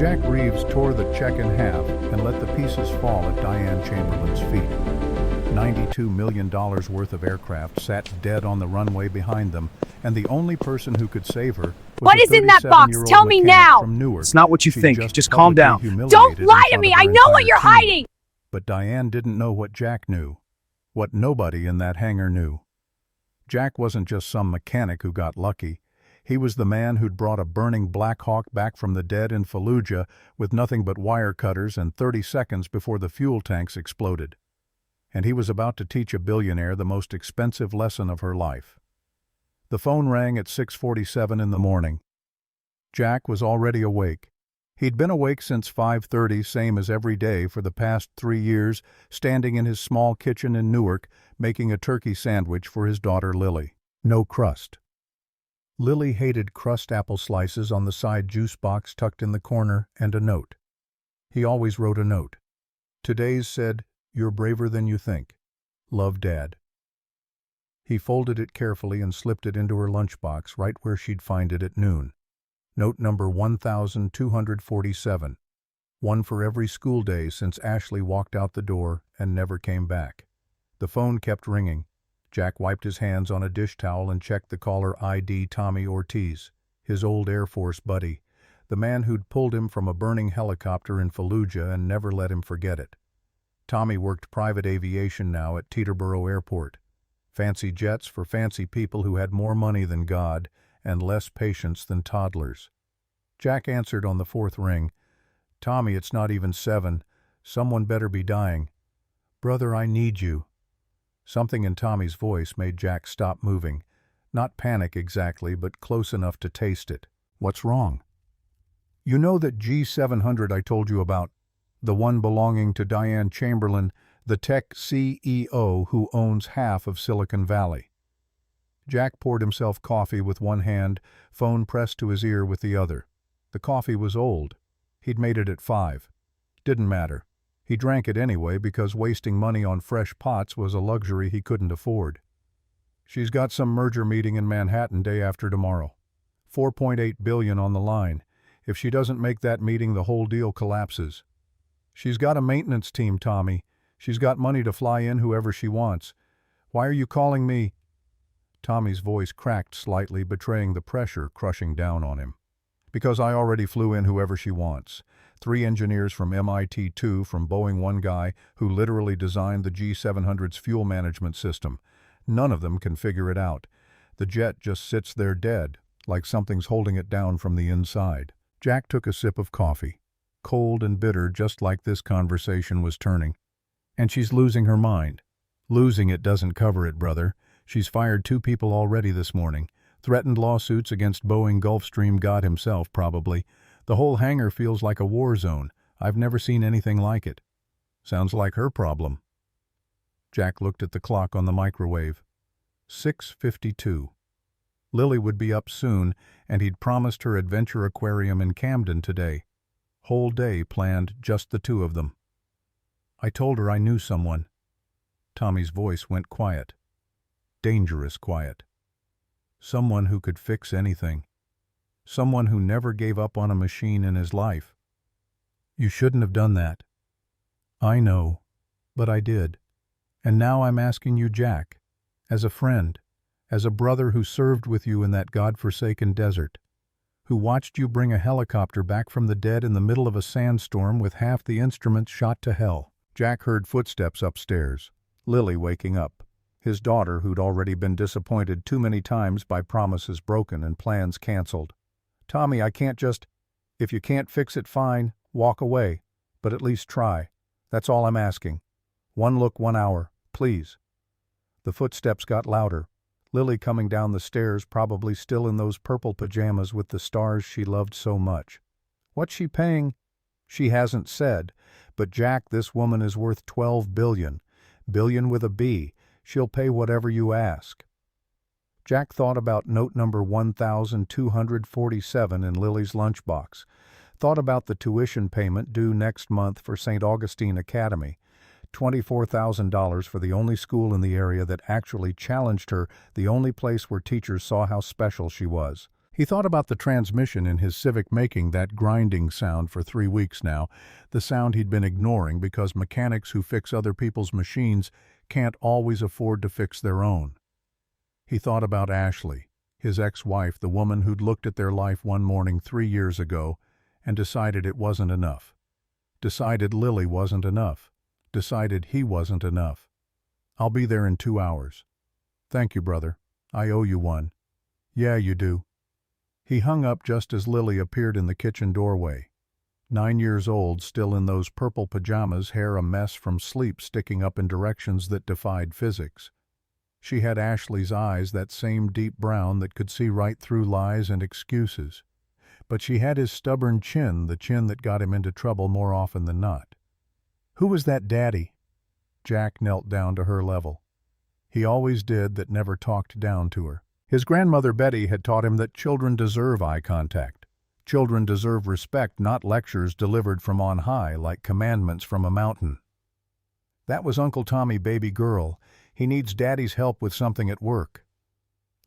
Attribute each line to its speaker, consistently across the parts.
Speaker 1: Jack Reeves tore the check in half and let the pieces fall at Diane Chamberlain's feet. $92 million worth of aircraft sat dead on the runway behind them, and the only person who could save her was
Speaker 2: What
Speaker 1: a
Speaker 2: is in that box?
Speaker 1: 37-year-old
Speaker 2: Tell me
Speaker 1: mechanic
Speaker 2: now!
Speaker 1: from Newark.
Speaker 3: It's not what you
Speaker 1: She
Speaker 3: think. Just calm
Speaker 1: publicly
Speaker 3: down.
Speaker 1: humiliated
Speaker 2: Don't
Speaker 1: in
Speaker 2: lie to
Speaker 1: front
Speaker 2: me!
Speaker 1: of
Speaker 2: I
Speaker 1: her
Speaker 2: know what
Speaker 1: entire
Speaker 2: you're
Speaker 1: team.
Speaker 2: hiding!
Speaker 1: But Diane didn't know what Jack knew, what nobody in that hangar knew. Jack wasn't just some mechanic who got lucky. He was the man who'd brought a burning Black Hawk back from the dead in Fallujah with nothing but wire cutters and 30 seconds before the fuel tanks exploded. And he was about to teach a billionaire the most expensive lesson of her life. The phone rang at 6:47 in the morning. Jack was already awake. He'd been awake since 5:30, same as every day for the past 3 years, standing in his small kitchen in Newark, making a turkey sandwich for his daughter Lily. No crust. Lily hated crust apple slices on the side juice box tucked in the corner, and a note. He always wrote a note. Today's said, "You're braver than you think. Love, Dad." He folded it carefully and slipped it into her lunchbox right where she'd find it at noon. Note number 1247. One for every school day since Ashley walked out the door and never came back. The phone kept ringing. Jack wiped his hands on a dish towel and checked the caller ID. Tommy Ortiz, his old Air Force buddy, the man who'd pulled him from a burning helicopter in Fallujah and never let him forget it. Tommy worked private aviation now at Teterboro Airport. Fancy jets for fancy people who had more money than God and less patience than toddlers. Jack answered on the fourth ring. "Tommy, it's not even 7. Someone better be dying. Brother, I need you." Something in Tommy's voice made Jack stop moving. Not panic exactly, but close enough to taste it. "What's wrong?" "You know that G700 I told you about? The one belonging to Diane Chamberlain, the tech CEO who owns half of Silicon Valley." Jack poured himself coffee with one hand, phone pressed to his ear with the other. The coffee was old. He'd made it at 5. Didn't matter. He drank it anyway because wasting money on fresh pots was a luxury he couldn't afford. "She's got some merger meeting in Manhattan day after tomorrow. $4.8 billion on the line. If she doesn't make that meeting, the whole deal collapses. She's got a maintenance team, Tommy. She's got money to fly in whoever she wants. Why are you calling me?" Tommy's voice cracked slightly, betraying the pressure crushing down on him. "Because I already flew in whoever she wants. 3 engineers from MIT, 2 from Boeing, 1 guy who literally designed the G700's fuel management system. None of them can figure it out. The jet just sits there dead, like something's holding it down from the inside." Jack took a sip of coffee. Cold and bitter, just like this conversation was turning. "And she's losing her mind." "Losing it doesn't cover it, brother. She's fired 2 people already this morning. Threatened lawsuits against Boeing Gulfstream God himself, probably. The whole hangar feels like a war zone. I've never seen anything like it." "Sounds like her problem." Jack looked at the clock on the microwave. 6:52. Lily would be up soon, and he'd promised her adventure aquarium in Camden today. Whole day planned, just the 2 of them. "I told her I knew someone." Tommy's voice went quiet. Dangerous quiet. Someone who could fix anything. Someone who never gave up on a machine in his life. "You shouldn't have done that." "I know, but I did. And now I'm asking you, Jack, as a friend, as a brother who served with you in that godforsaken desert, who watched you bring a helicopter back from the dead in the middle of a sandstorm with half the instruments shot to hell." Jack heard footsteps upstairs. Lily waking up. His daughter, who'd already been disappointed too many times by promises broken and plans canceled. "Tommy, I can't just—" "If you can't fix it, fine, walk away. But at least try. That's all I'm asking. 1 look, 1 hour, please." The footsteps got louder. Lily coming down the stairs, probably still in those purple pajamas with the stars she loved so much. "What's she paying?" "She hasn't said. But Jack, this woman is worth 12 billion. Billion with a B. She'll pay whatever you ask." Jack thought about note number 1247 in Lily's lunchbox. Thought about the tuition payment due next month for St. Augustine Academy. $24,000 for the only school in the area that actually challenged her, the only place where teachers saw how special she was. He thought about the transmission in his Civic making that grinding sound for 3 weeks now, the sound he'd been ignoring because mechanics who fix other people's machines can't always afford to fix their own. He thought about Ashley, his ex-wife, the woman who'd looked at their life one morning 3 years ago and decided it wasn't enough. Decided Lily wasn't enough. Decided he wasn't enough. "I'll be there in 2 hours. "Thank you, brother. I owe you one." "Yeah, you do." He hung up just as Lily appeared in the kitchen doorway. 9 years old, still in those purple pajamas, hair a mess from sleep sticking up in directions that defied physics. She had Ashley's eyes, that same deep brown that could see right through lies and excuses. But she had his stubborn chin, the chin that got him into trouble more often than not. "Who was that daddy?" Jack knelt down to her level. He always did, that never talked down to her. His grandmother Betty had taught him that children deserve eye contact. Children deserve respect, not lectures delivered from on high like commandments from a mountain. "That was Uncle Tommy, baby girl. He needs Daddy's help with something at work."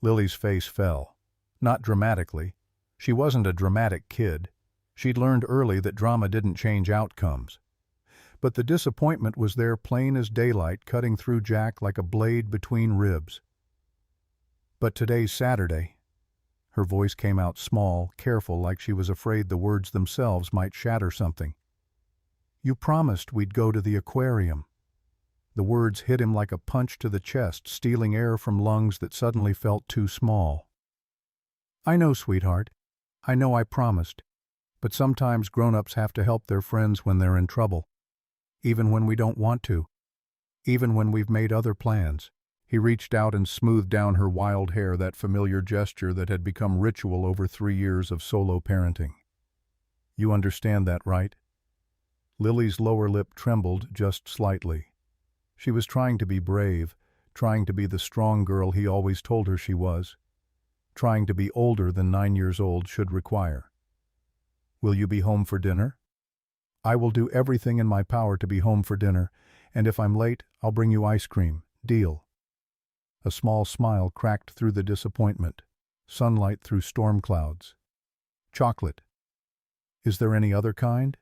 Speaker 1: Lily's face fell. Not dramatically. She wasn't a dramatic kid. She'd learned early that drama didn't change outcomes. But the disappointment was there, plain as daylight, cutting through Jack like a blade between ribs. "But today's Saturday." Her voice came out small, careful, like she was afraid the words themselves might shatter something. "You promised we'd go to the aquarium." The words hit him like a punch to the chest, stealing air from lungs that suddenly felt too small. "I know, sweetheart. I know I promised. But sometimes grown-ups have to help their friends when they're in trouble. Even when we don't want to. Even when we've made other plans." He reached out and smoothed down her wild hair, that familiar gesture that had become ritual over 3 years of solo parenting. "You understand that, right?" Lily's lower lip trembled just slightly. She was trying to be brave, trying to be the strong girl he always told her she was, trying to be older than 9 years old should require. "Will you be home for dinner?" "I will do everything in my power to be home for dinner, and if I'm late, I'll bring you ice cream. Deal?" A small smile cracked through the disappointment, sunlight through storm clouds. "Chocolate. Is there any other kind?"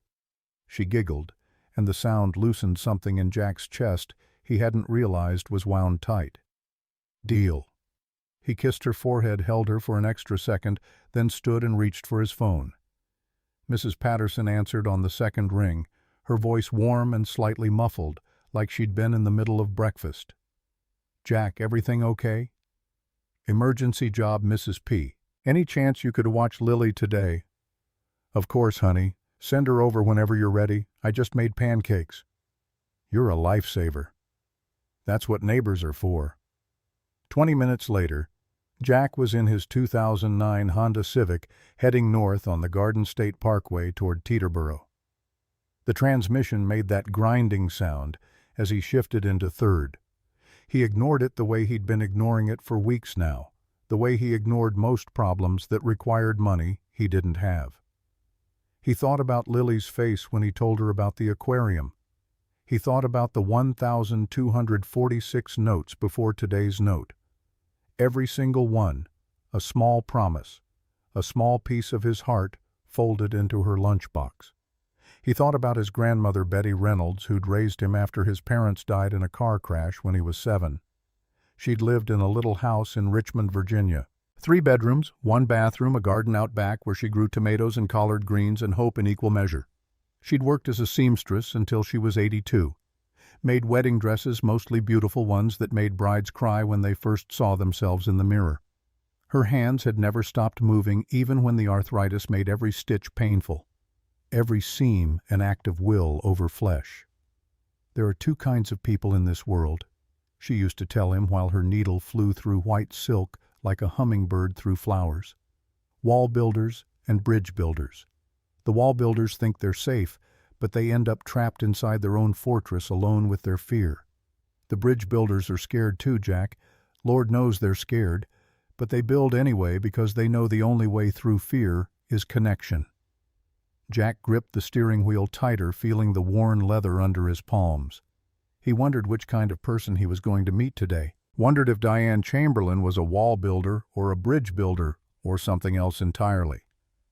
Speaker 1: She giggled, and the sound loosened something in Jack's chest he hadn't realized was wound tight. "Deal." He kissed her forehead, held her for an extra second, then stood and reached for his phone. Mrs. Patterson answered on the second ring, her voice warm and slightly muffled, like she'd been in the middle of breakfast. "Jack, everything okay?" "Emergency job, Mrs. P. Any chance you could watch Lily today?" "Of course, honey. Send her over whenever you're ready. I just made pancakes." "You're a lifesaver." "That's what neighbors are for." 20 minutes later, Jack was in his 2009 Honda Civic, heading north on the Garden State Parkway toward Teterboro. The transmission made that grinding sound as he shifted into third. He ignored it the way he'd been ignoring it for weeks now, the way he ignored most problems that required money he didn't have. He thought about Lily's face when he told her about the aquarium. He thought about the 1,246 notes before today's note. Every single one, a small promise, a small piece of his heart folded into her lunchbox. He thought about his grandmother Betty Reynolds, who'd raised him after his parents died in a car crash when he was 7. She'd lived in a little house in Richmond, Virginia. 3 bedrooms, 1 bathroom, a garden out back where she grew tomatoes and collard greens and hope in equal measure. She'd worked as a seamstress until she was 82. Made wedding dresses, mostly beautiful ones that made brides cry when they first saw themselves in the mirror. Her hands had never stopped moving, even when the arthritis made every stitch painful. Every seam an act of will over flesh. "There are 2 kinds of people in this world," she used to tell him while her needle flew through white silk like a hummingbird through flowers. "Wall builders and bridge builders. The wall builders think they're safe, but they end up trapped inside their own fortress alone with their fear. The bridge builders are scared too, Jack. Lord knows they're scared, but they build anyway because they know the only way through fear is connection." Jack gripped the steering wheel tighter, feeling the worn leather under his palms. He wondered which kind of person he was going to meet today. Wondered if Diane Chamberlain was a wall builder or a bridge builder or something else entirely.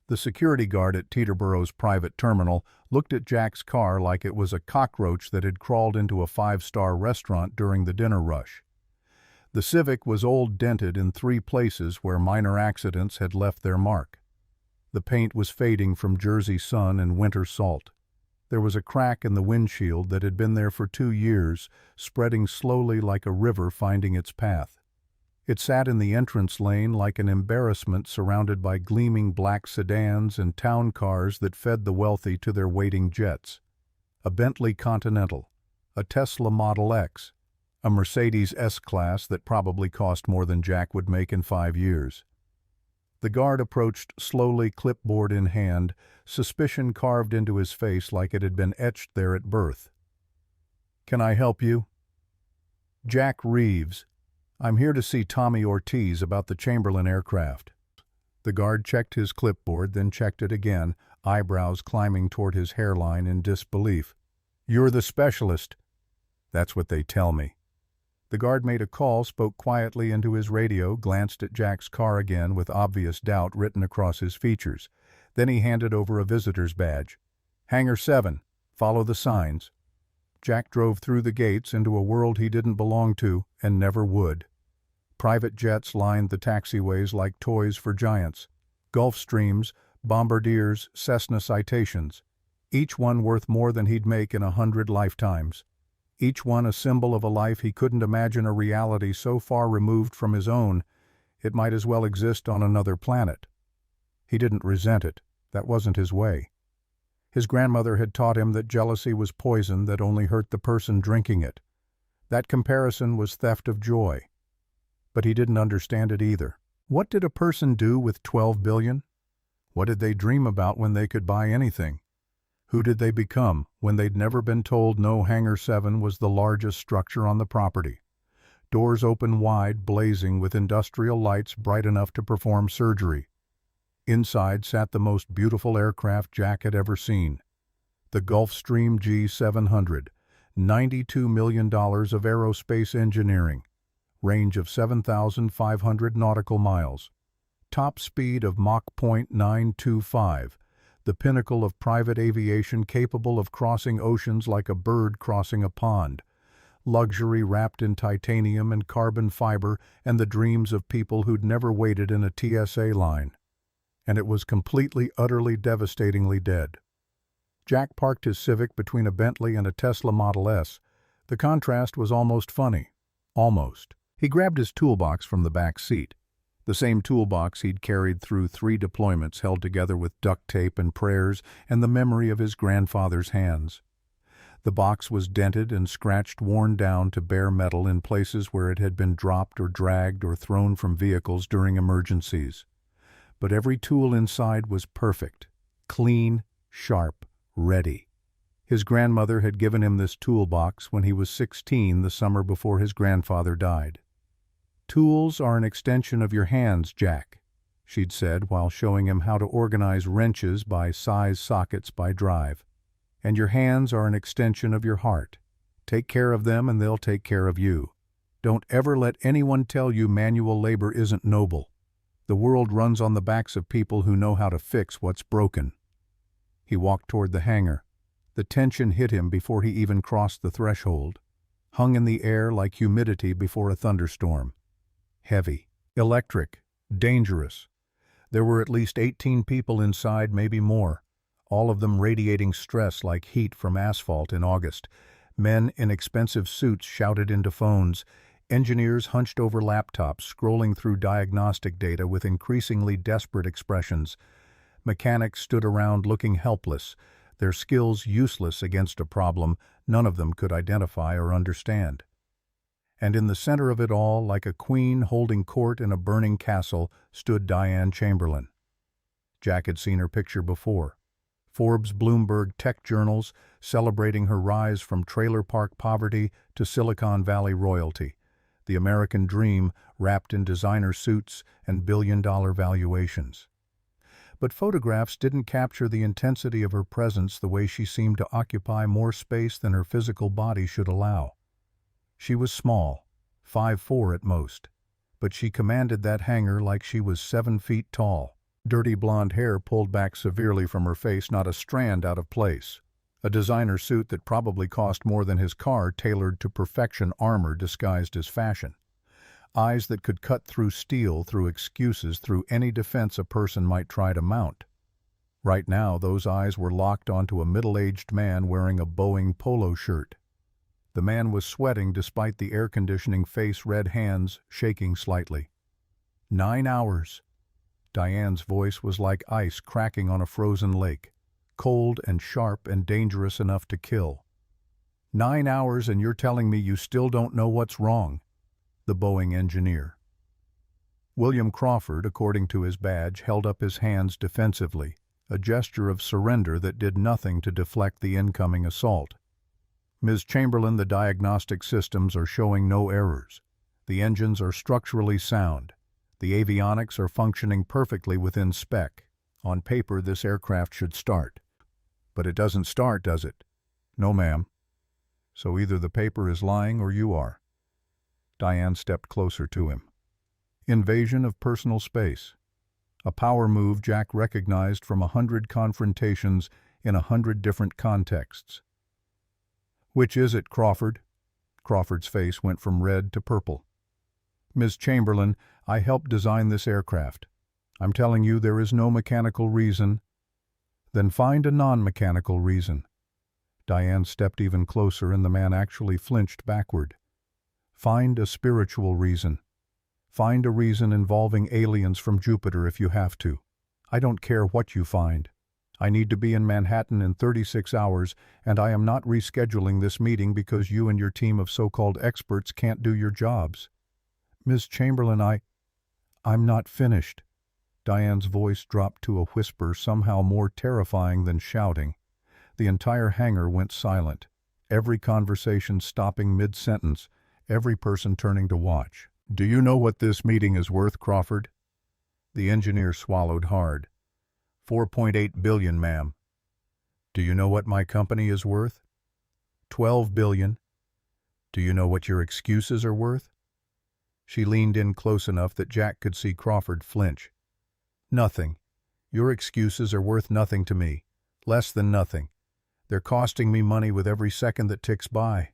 Speaker 1: The security guard at Teterborough's private terminal looked at Jack's car like it was a cockroach that had crawled into a five-star restaurant during the dinner rush. The Civic was old, dented in 3 places where minor accidents had left their mark. The paint was fading from Jersey sun and winter salt. There was a crack in the windshield that had been there for 2 years, spreading slowly like a river finding its path. It sat in the entrance lane like an embarrassment, surrounded by gleaming black sedans and town cars that fed the wealthy to their waiting jets. A Bentley Continental, a Tesla Model X, a Mercedes S-Class that probably cost more than Jack would make in 5 years. The guard approached slowly, clipboard in hand, suspicion carved into his face like it had been etched there at birth. "Can I help you?" "Jack Reeves. I'm here to see Tommy Ortiz about the Chamberlain aircraft." The guard checked his clipboard, then checked it again, eyebrows climbing toward his hairline in disbelief. "You're the specialist." "That's what they tell me." The guard made a call, spoke quietly into his radio, glanced at Jack's car again with obvious doubt written across his features. Then he handed over a visitor's badge. "Hangar 7. Follow the signs." Jack drove through the gates into a world he didn't belong to and never would. Private jets lined the taxiways like toys for giants. Gulfstreams, Bombardiers, Cessna Citations. Each one worth more than he'd make in 100 lifetimes. Each one a symbol of a life he couldn't imagine, a reality so far removed from his own, it might as well exist on another planet. He didn't resent it. That wasn't his way. His grandmother had taught him that jealousy was poison that only hurt the person drinking it. That comparison was theft of joy. But he didn't understand it either. What did a person do with 12 billion? What did they dream about when they could buy anything? Who did they become when they'd never been told no Hangar 7 was the largest structure on the property? Doors open wide, blazing with industrial lights bright enough to perform surgery. Inside sat the most beautiful aircraft Jack had ever seen. The Gulfstream G700, $92 million of aerospace engineering. Range of 7,500 nautical miles. Top speed of Mach .925. The pinnacle of private aviation, capable of crossing oceans like a bird crossing a pond. Luxury wrapped in titanium and carbon fiber, and the dreams of people who'd never waited in a TSA line. And it was completely, utterly, devastatingly dead. Jack parked his Civic between a Bentley and a Tesla Model S. The contrast was almost funny. Almost. He grabbed his toolbox from the back seat. The same toolbox he'd carried through 3 deployments, held together with duct tape and prayers and the memory of his grandfather's hands. The box was dented and scratched, worn down to bare metal in places where it had been dropped or dragged or thrown from vehicles during emergencies. But every tool inside was perfect, clean, sharp, ready. His grandmother had given him this toolbox when he was 16, the summer before his grandfather died. "Tools are an extension of your hands, Jack," she'd said while showing him how to organize wrenches by size, sockets by drive. "And your hands are an extension of your heart. Take care of them and they'll take care of you. Don't ever let anyone tell you manual labor isn't noble. The world runs on the backs of people who know how to fix what's broken." He walked toward the hangar. The tension hit him before he even crossed the threshold. Hung in the air like humidity before a thunderstorm. Heavy, electric, dangerous. There were at least 18 people inside, maybe more, all of them radiating stress like heat from asphalt in August. Men in expensive suits shouted into phones. Engineers hunched over laptops, scrolling through diagnostic data with increasingly desperate expressions. Mechanics stood around looking helpless, their skills useless against a problem none of them could identify or understand. And in the center of it all, like a queen holding court in a burning castle, stood Diane Chamberlain. Jack had seen her picture before. Forbes, Bloomberg, tech journals celebrating her rise from trailer park poverty to Silicon Valley royalty. The American dream wrapped in designer suits and billion-dollar valuations. But photographs didn't capture the intensity of her presence the way she seemed to occupy more space than her physical body should allow. She was small, 5'4" at most, but she commanded that hangar like she was 7 feet tall. Dirty blonde hair pulled back severely from her face, not a strand out of place. A designer suit that probably cost more than his car, tailored to perfection, armor disguised as fashion. Eyes that could cut through steel, through excuses, through any defense a person might try to mount. Right now, those eyes were locked onto a middle-aged man wearing a Boeing polo shirt. The man was sweating despite the air-conditioning, face-red hands shaking slightly. 9 hours. Diane's voice was like ice cracking on a frozen lake, cold and sharp and dangerous enough to kill. 9 hours and you're telling me you still don't know what's wrong? The Boeing engineer. William Crawford, according to his badge, held up his hands defensively, a gesture of surrender that did nothing to deflect the incoming assault. Ms. Chamberlain, the diagnostic systems are showing no errors. The engines are structurally sound. The avionics are functioning perfectly within spec. On paper, this aircraft should start. But it doesn't start, does it? No, ma'am. So either the paper is lying or you are. Diane stepped closer to him. Invasion of personal space. A power move Jack recognized from 100 confrontations in 100 different contexts. Which is it, Crawford? Crawford's face went from red to purple. Ms. Chamberlain, I helped design this aircraft. I'm telling you there is no mechanical reason. Then find a non-mechanical reason. Diane stepped even closer and the man actually flinched backward. Find a spiritual reason. Find a reason involving aliens from Jupiter if you have to. I don't care what you find. I need to be in Manhattan in 36 hours, and I am not rescheduling this meeting because you and your team of so-called experts can't do your jobs. Ms. Chamberlain, I'm not finished. Diane's voice dropped to a whisper somehow more terrifying than shouting. The entire hangar went silent, every conversation stopping mid-sentence, every person turning to watch. Do you know what this meeting is worth, Crawford? The engineer swallowed hard. 4.8 billion, ma'am. Do you know what my company is worth? 12 billion. Do you know what your excuses are worth? She leaned in close enough that Jack could see Crawford flinch. Nothing. Your excuses are worth nothing to me. Less than nothing. They're costing me money with every second that ticks by.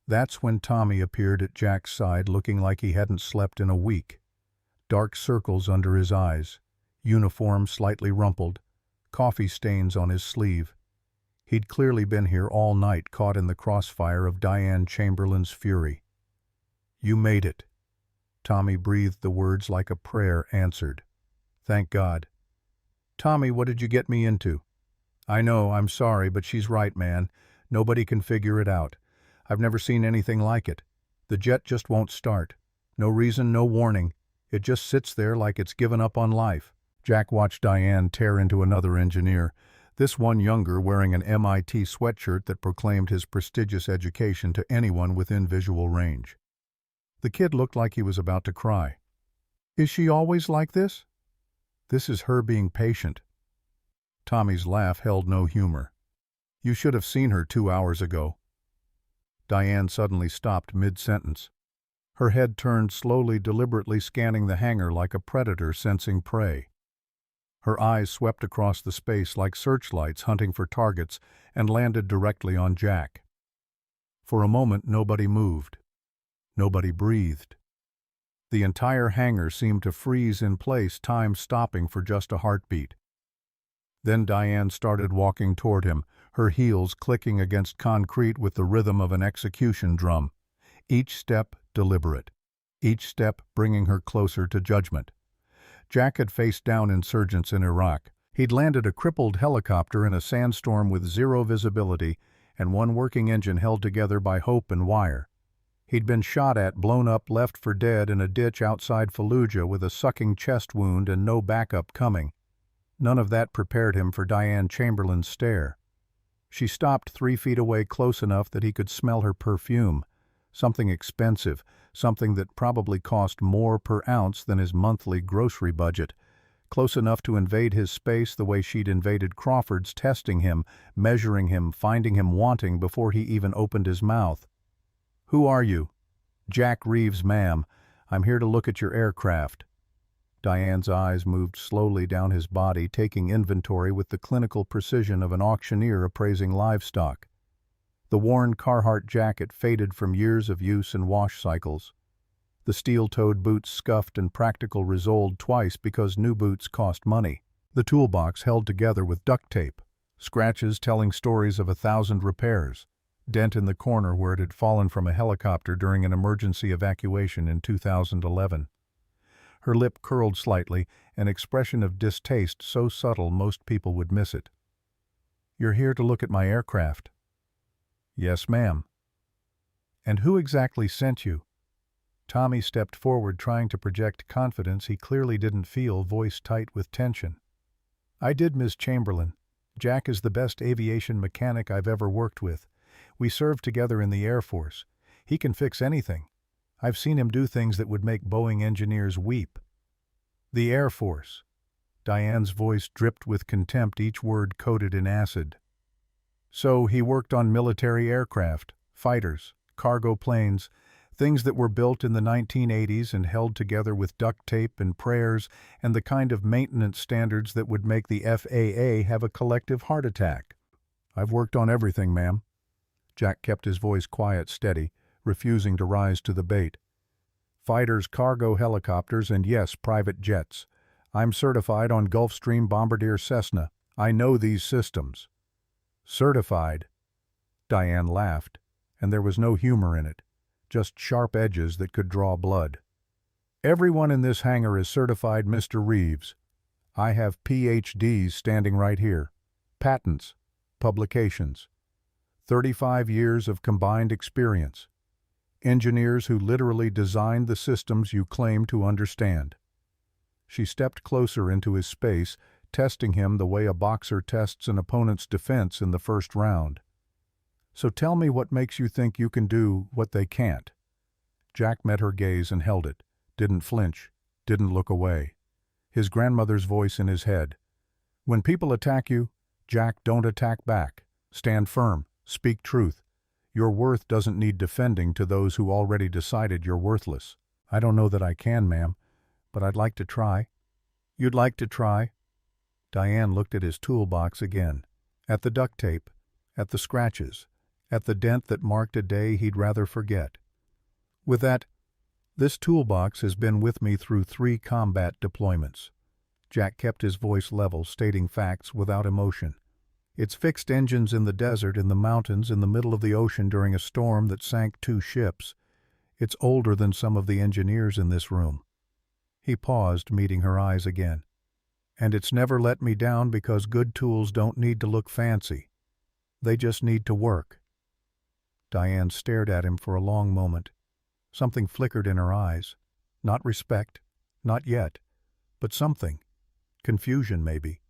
Speaker 1: That's when Tommy appeared at Jack's side, looking like he hadn't slept in a week. Dark circles under his eyes, uniform slightly rumpled, coffee stains on his sleeve. He'd clearly been here all night, caught in the crossfire of Diane Chamberlain's fury. You made it. Tommy breathed the words like a prayer answered. Thank God. Tommy, what did you get me into? I know, I'm sorry, but she's right, man. Nobody can figure it out. I've never seen anything like it. The jet just won't start. No reason, no warning. It just sits there like it's given up on life. Jack watched Diane tear into another engineer, this one younger, wearing an MIT sweatshirt that proclaimed his prestigious education to anyone within visual range. The kid looked like he was about to cry. Is she always like this? This is her being patient. Tommy's laugh held no humor. You should have seen her 2 hours ago. Diane suddenly stopped mid-sentence. Her head turned slowly, deliberately scanning the hangar like a predator sensing prey. Her eyes swept across the space like searchlights hunting for targets and landed directly on Jack. For a moment, nobody moved. Nobody breathed. The entire hangar seemed to freeze in place, time stopping for just a heartbeat. Then Diane started walking toward him, her heels clicking against concrete with the rhythm of an execution drum, each step deliberate, each step bringing her closer to judgment. Jack had faced down insurgents in Iraq. He'd landed a crippled helicopter in a sandstorm with zero visibility and one working engine held together by hope and wire. He'd been shot at, blown up, left for dead in a ditch outside Fallujah with a sucking chest wound and no backup coming. None of that prepared him for Diane Chamberlain's stare. She stopped 3 feet away, close enough that he could smell her perfume, something expensive, something that probably cost more per ounce than his monthly grocery budget, close enough to invade his space the way she'd invaded Crawford's, testing him, measuring him, finding him wanting before he even opened his mouth. Who are you? Jack Reeves, ma'am. I'm here to look at your aircraft." Diane's eyes moved slowly down his body, taking inventory with the clinical precision of an auctioneer appraising livestock. The worn Carhartt jacket faded from years of use and wash cycles. The steel-toed boots scuffed and practical resoled twice because new boots cost money. The toolbox held together with duct tape, scratches telling stories of 1,000 repairs, dent in the corner where it had fallen from a helicopter during an emergency evacuation in 2011. Her lip curled slightly, an expression of distaste so subtle most people would miss it. "You're here to look at my aircraft." "Yes, ma'am." "And who exactly sent you?" Tommy stepped forward, trying to project confidence he clearly didn't feel, voice tight with tension. "I did, Ms. Chamberlain. Jack is the best aviation mechanic I've ever worked with. We served together in the Air Force. He can fix anything. I've seen him do things that would make Boeing engineers weep." "The Air Force." Diane's voice dripped with contempt, each word coated in acid. "So he worked on military aircraft, fighters, cargo planes, things that were built in the 1980s and held together with duct tape and prayers and the kind of maintenance standards that would make the FAA have a collective heart attack." "I've worked on everything, ma'am." Jack kept his voice quiet, steady, refusing to rise to the bait. "Fighters, cargo helicopters, and yes, private jets. I'm certified on Gulfstream Bombardier Cessna. I know these systems." "Certified?" Diane laughed, and there was no humor in it, just sharp edges that could draw blood. "Everyone in this hangar is certified, Mr. Reeves. I have PhDs standing right here. Patents, publications. 35 years of combined experience. Engineers who literally designed the systems you claim to understand." She stepped closer into his space, testing him the way a boxer tests an opponent's defense in the first round. "So tell me what makes you think you can do what they can't?" Jack met her gaze and held it, didn't flinch, didn't look away. His grandmother's voice in his head. "When people attack you, Jack, don't attack back. Stand firm, speak truth. Your worth doesn't need defending to those who already decided you're worthless." "I don't know that I can, ma'am, but I'd like to try." "You'd like to try?" Diane looked at his toolbox again, at the duct tape, at the scratches, at the dent that marked a day he'd rather forget. "With that, this toolbox has been with me through 3 combat deployments." Jack kept his voice level, stating facts without emotion. "It's fixed engines in the desert, in the mountains, in the middle of the ocean during a storm that sank 2 ships. It's older than some of the engineers in this room." He paused, meeting her eyes again. "And it's never let me down because good tools don't need to look fancy. They just need to work." Diane stared at him for a long moment. Something flickered in her eyes. Not respect, not yet, but something. Confusion, maybe.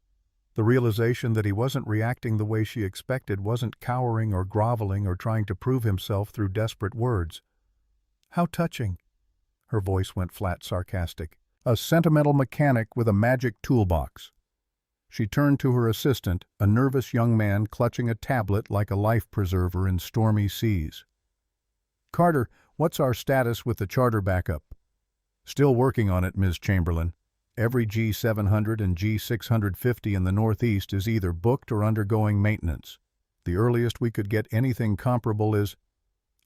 Speaker 1: The realization that he wasn't reacting the way she expected, wasn't cowering or groveling or trying to prove himself through desperate words. "How touching." Her voice went flat, sarcastic. "A sentimental mechanic with a magic toolbox." She turned to her assistant, a nervous young man clutching a tablet like a life preserver in stormy seas. "Carter, what's our status with the charter backup?" "Still working on it, Ms. Chamberlain. Every G700 and G650 in the Northeast is either booked or undergoing maintenance. The earliest we could get anything comparable is—"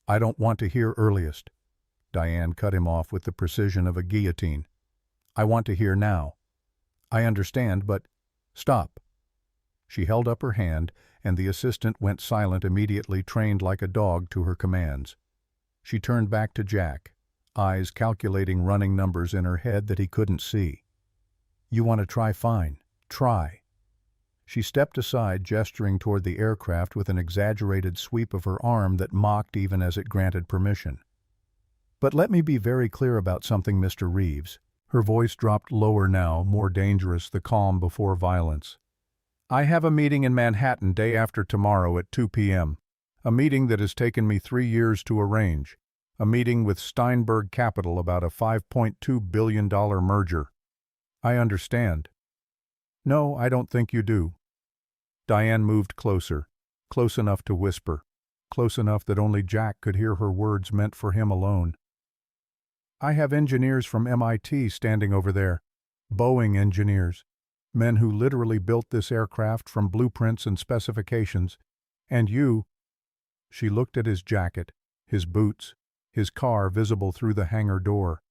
Speaker 1: "I don't want to hear earliest." Diane cut him off with the precision of a guillotine. "I want to hear now." "I understand, but—" "Stop." She held up her hand, and the assistant went silent immediately, trained like a dog to her commands. She turned back to Jack, eyes calculating running numbers in her head that he couldn't see. "You want to try? Fine. Try." She stepped aside, gesturing toward the aircraft with an exaggerated sweep of her arm that mocked even as it granted permission. "But let me be very clear about something, Mr. Reeves." Her voice dropped lower now, more dangerous, the calm before violence. "I have a meeting in Manhattan day after tomorrow at 2 p.m. A meeting that has taken me 3 years to arrange. A meeting with Steinberg Capital about a $5.2 billion merger. I understand." "No, I don't think you do." Diane moved closer, close enough to whisper, close enough that only Jack could hear her words meant for him alone. I have engineers from MIT standing over there. Boeing engineers. Men who literally built this aircraft from blueprints and specifications. And you." She looked at his jacket, his boots, his car visible through the hangar door.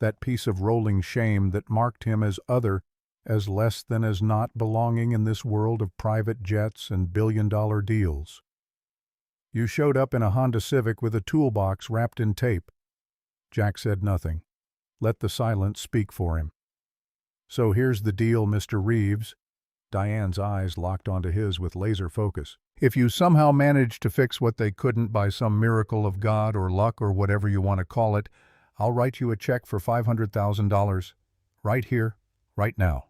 Speaker 1: That piece of rolling shame that marked him as other, as less than as not belonging in this world of private jets and billion-dollar deals. "You showed up in a Honda Civic with a toolbox wrapped in tape." Jack said nothing. Let the silence speak for him. "So here's the deal, Mr. Reeves." Diane's eyes locked onto his with laser focus. "If you somehow manage to fix what they couldn't by some miracle of God or luck or whatever you want to call it, I'll write you a check for $500,000. Right here, right now."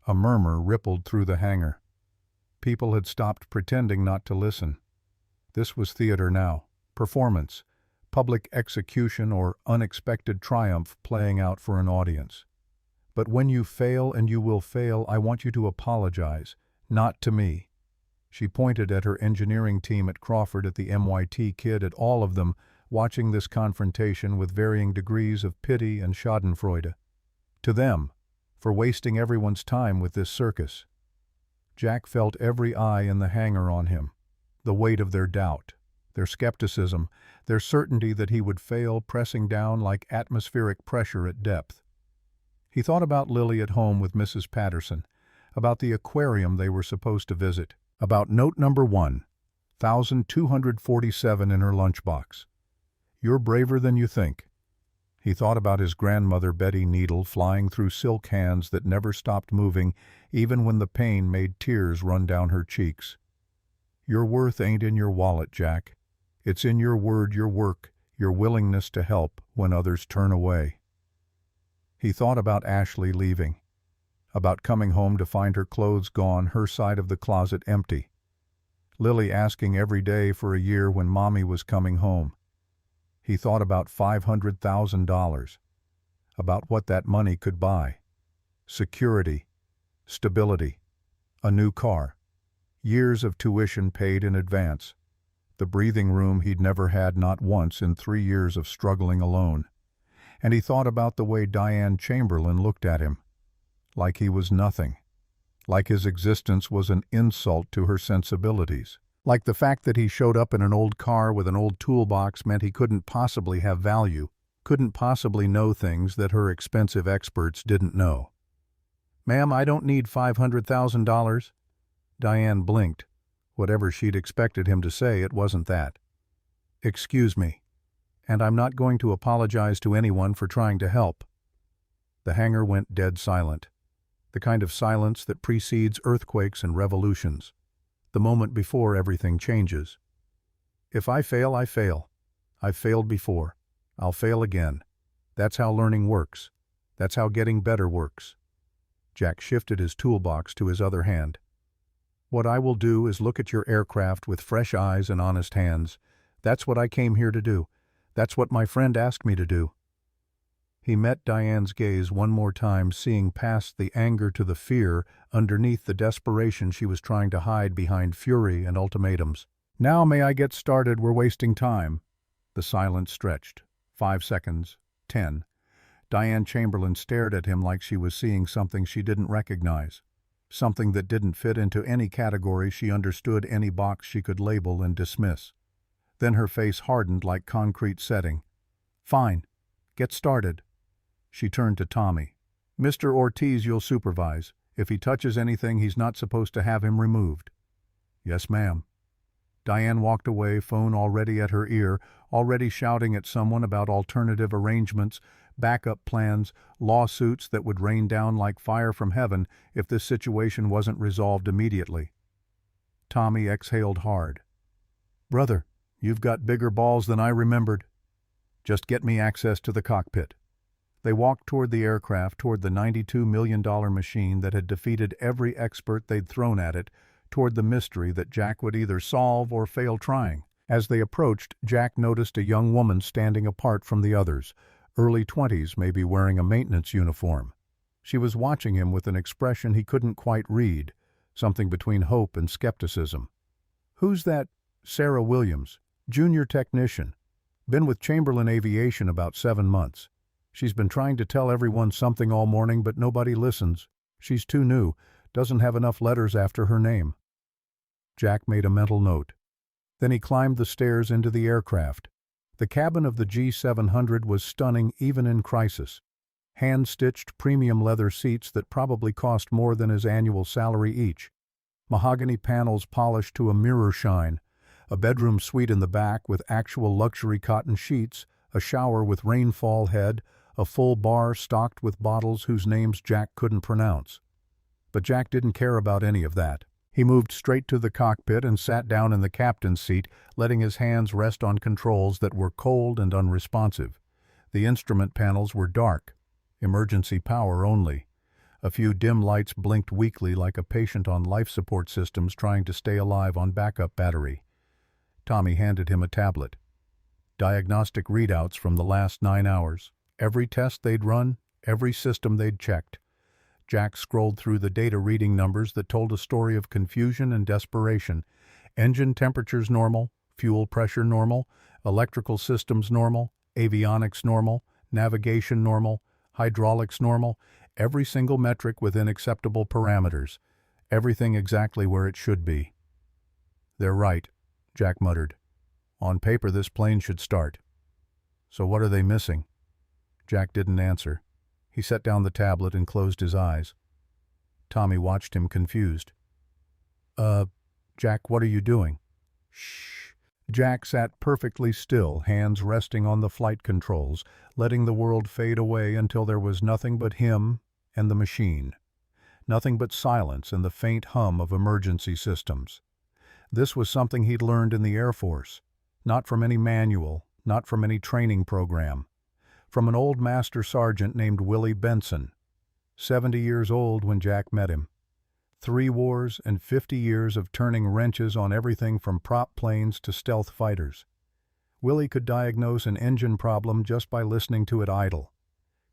Speaker 1: A murmur rippled through the hangar. People had stopped pretending not to listen. This was theater now, performance, public execution or unexpected triumph playing out for an audience. "But when you fail, and you will fail, I want you to apologize, not to me." She pointed at her engineering team at Crawford, at the MIT kid, at all of them, watching this confrontation with varying degrees of pity and schadenfreude. To them, for wasting everyone's time with this circus. Jack felt every eye in the hangar on him, the weight of their doubt, their skepticism, their certainty that he would fail, pressing down like atmospheric pressure at depth. He thought about Lily at home with Mrs. Patterson, about the aquarium they were supposed to visit, about note number 1,247 in her lunchbox. "You're braver than you think." He thought about his grandmother Betty Needle flying through silk hands that never stopped moving, even when the pain made tears run down her cheeks. "Your worth ain't in your wallet, Jack. It's in your word, your work, your willingness to help when others turn away." He thought about Ashley leaving, about coming home to find her clothes gone, her side of the closet empty. Lily asking every day for a year when Mommy was coming home. He thought about $500,000, about what that money could buy. Security, stability, a new car, years of tuition paid in advance, the breathing room he'd never had not once in 3 years of struggling alone. And he thought about the way Diane Chamberlain looked at him, like he was nothing, like his existence was an insult to her sensibilities, like the fact that he showed up in an old car with an old toolbox meant he couldn't possibly have value, couldn't possibly know things that her expensive experts didn't know. "Ma'am, I don't need $500,000. Diane blinked. Whatever she'd expected him to say, it wasn't that. "Excuse me. And I'm not going to apologize to anyone for trying to help." The hangar went dead silent, the kind of silence that precedes earthquakes and revolutions, the moment before everything changes. "If I fail, I fail. I've failed before. I'll fail again. That's how learning works. That's how getting better works." Jack shifted his toolbox to his other hand. "What I will do is look at your aircraft with fresh eyes and honest hands. That's what I came here to do. That's what my friend asked me to do." He met Diane's gaze one more time, seeing past the anger to the fear underneath the desperation she was trying to hide behind fury and ultimatums. "Now may I get started? We're wasting time." The silence stretched. 5 seconds. 10. Diane Chamberlain stared at him like she was seeing something she didn't recognize, something that didn't fit into any category she understood, any box she could label and dismiss. Then her face hardened like concrete setting. "Fine. Get started." She turned to Tommy. "Mr. Ortiz, you'll supervise. If he touches anything, he's not supposed to have him removed." "Yes, ma'am." Diane walked away, phone already at her ear, already shouting at someone about alternative arrangements, backup plans, lawsuits that would rain down like fire from heaven if this situation wasn't resolved immediately. Tommy exhaled hard. "Brother, you've got bigger balls than I remembered. Just get me access to the cockpit." They walked toward the aircraft, toward the $92 million machine that had defeated every expert they'd thrown at it, toward the mystery that Jack would either solve or fail trying. As they approached, Jack noticed a young woman standing apart from the others, early 20s, maybe wearing a maintenance uniform. She was watching him with an expression he couldn't quite read, something between hope and skepticism. "Who's that?" "Sarah Williams, junior technician. Been with Chamberlain Aviation about 7 months. She's been trying to tell everyone something all morning, but nobody listens. She's too new, doesn't have enough letters after her name. Jack made a mental note. Then he climbed the stairs into the aircraft. The cabin of the G700 was stunning even in crisis. Hand-stitched premium leather seats that probably cost more than his annual salary each. Mahogany panels polished to a mirror shine. A bedroom suite in the back with actual luxury cotton sheets, a shower with rainfall head, a full bar stocked with bottles whose names Jack couldn't pronounce. But Jack didn't care about any of that. He moved straight to the cockpit and sat down in the captain's seat, letting his hands rest on controls that were cold and unresponsive. The instrument panels were dark. Emergency power only. A few dim lights blinked weakly like a patient on life support systems trying to stay alive on backup battery. Tommy handed him a tablet. Diagnostic readouts from the last 9 hours. Every test they'd run, every system they'd checked. Jack scrolled through the data reading numbers that told a story of confusion and desperation. Engine temperatures normal, fuel pressure normal, electrical systems normal, avionics normal, navigation normal, hydraulics normal, every single metric within acceptable parameters. Everything exactly where it should be. "They're right," Jack muttered. "On paper this plane should start. So what are they missing?" Jack didn't answer. He set down the tablet and closed his eyes. Tommy watched him confused. Jack, what are you doing?" "Shh." Jack sat perfectly still, hands resting on the flight controls, letting the world fade away until there was nothing but him and the machine. Nothing but silence and the faint hum of emergency systems. This was something he'd learned in the Air Force. Not from any manual, not from any training program. From an old master sergeant named Willie Benson. 70 years old when Jack met him. 3 wars and 50 years of turning wrenches on everything from prop planes to stealth fighters. Willie could diagnose an engine problem just by listening to it idle.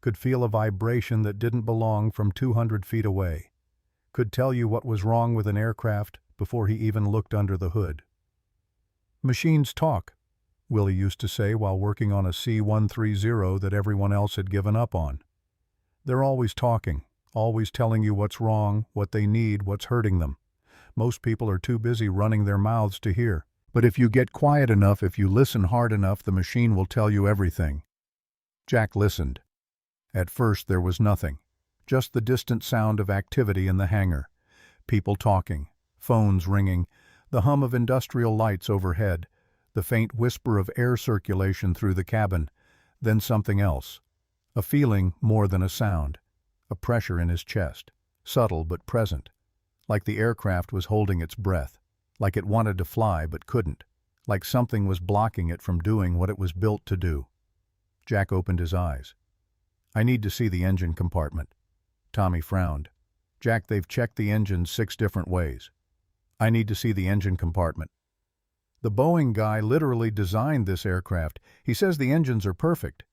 Speaker 1: Could feel a vibration that didn't belong from 200 feet away. Could tell you what was wrong with an aircraft before he even looked under the hood. "Machines talk," Willie used to say while working on a C-130 that everyone else had given up on. "They're always talking, always telling you what's wrong, what they need, what's hurting them. Most people are too busy running their mouths to hear. But if you get quiet enough, if you listen hard enough, the machine will tell you everything." Jack listened. At first there was nothing. Just the distant sound of activity in the hangar. People talking, phones ringing, the hum of industrial lights overhead, the faint whisper of air circulation through the cabin, then something else. A feeling more than a sound. A pressure in his chest, subtle but present. Like the aircraft was holding its breath. Like it wanted to fly but couldn't. Like something was blocking it from doing what it was built to do. Jack opened his eyes. "I need to see the engine compartment." Tommy frowned. "Jack, they've checked the engines 6 different ways. I need to see the engine compartment." "The Boeing guy literally designed this aircraft. He says the engines are perfect."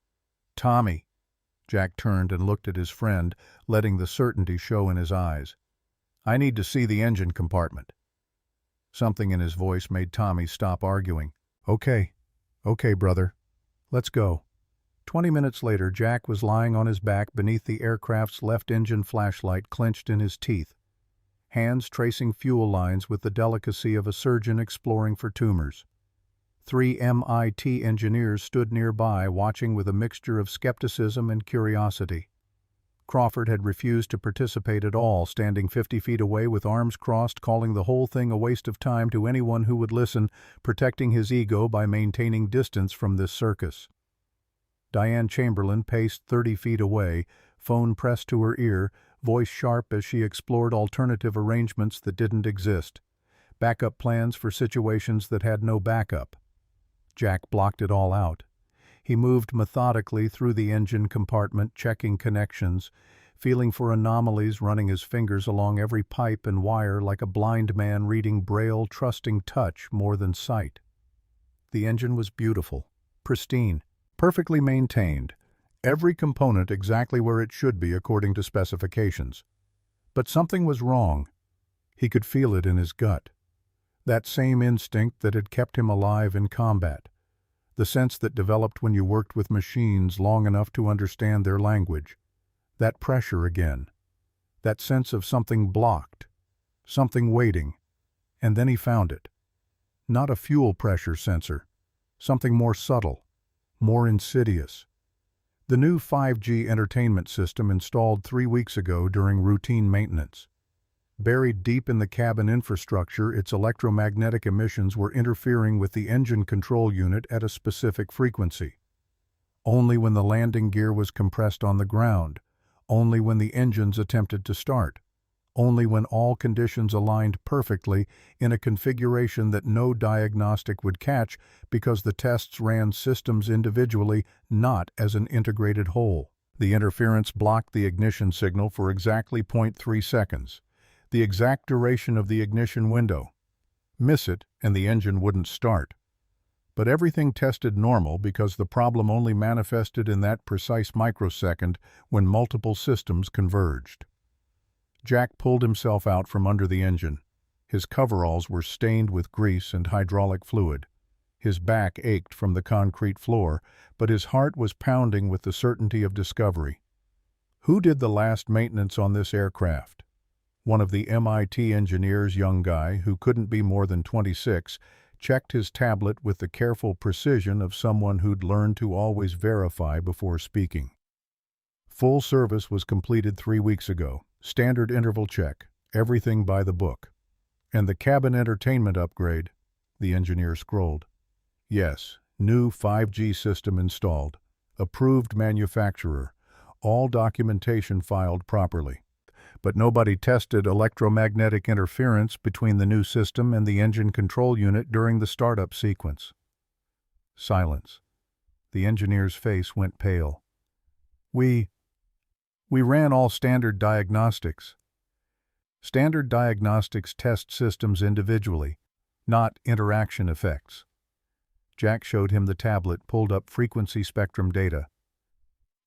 Speaker 1: "Tommy." Jack turned and looked at his friend, letting the certainty show in his eyes. "I need to see the engine compartment." Something in his voice made Tommy stop arguing. Okay, brother. Let's go." 20 minutes later, Jack was lying on his back beneath the aircraft's left engine flashlight clenched in his teeth. Hands tracing fuel lines with the delicacy of a surgeon exploring for tumors. 3 MIT engineers stood nearby, watching with a mixture of skepticism and curiosity. Crawford had refused to participate at all, standing 50 feet away with arms crossed, calling the whole thing a waste of time to anyone who would listen, protecting his ego by maintaining distance from this circus. Diane Chamberlain paced 30 feet away, phone pressed to her ear, voice sharp as she explored alternative arrangements that didn't exist. Backup plans for situations that had no backup. Jack blocked it all out. He moved methodically through the engine compartment, checking connections, feeling for anomalies, running his fingers along every pipe and wire like a blind man reading Braille, trusting touch more than sight. The engine was beautiful, pristine, perfectly maintained, every component exactly where it should be according to specifications. But something was wrong. He could feel it in his gut. That same instinct that had kept him alive in combat. the sense that developed when you worked with machines long enough to understand their language. That pressure again. That sense of something blocked, something waiting. And then he found it. Not a fuel pressure sensor. Something more subtle, more insidious. The new 5G entertainment system installed 3 weeks ago during routine maintenance. Buried deep in the cabin infrastructure, its electromagnetic emissions were interfering with the engine control unit at a specific frequency. Only when the landing gear was compressed on the ground, only when the engines attempted to start, only when all conditions aligned perfectly in a configuration that no diagnostic would catch because the tests ran systems individually, not as an integrated whole. The interference blocked the ignition signal for exactly 0.3 seconds. The exact duration of the ignition window. Miss it, and the engine wouldn't start. But everything tested normal because the problem only manifested in that precise microsecond when multiple systems converged. Jack pulled himself out from under the engine. His coveralls were stained with grease and hydraulic fluid. His back ached from the concrete floor, but his heart was pounding with the certainty of discovery. Who did the last maintenance on this aircraft? One of the MIT engineers, young guy, who couldn't be more than 26, checked his tablet with the careful precision of someone who'd learned to always verify before speaking. Full service was completed 3 weeks ago. Standard interval check, everything by the book. And the cabin entertainment upgrade, the engineer scrolled. Yes, new 5G system installed. Approved manufacturer. All documentation filed properly. But nobody tested electromagnetic interference between the new system and the engine control unit during the startup sequence. Silence. The engineer's face went pale. We ran all standard diagnostics. Standard diagnostics test systems individually, not interaction effects. Jack showed him the tablet, pulled up frequency spectrum data.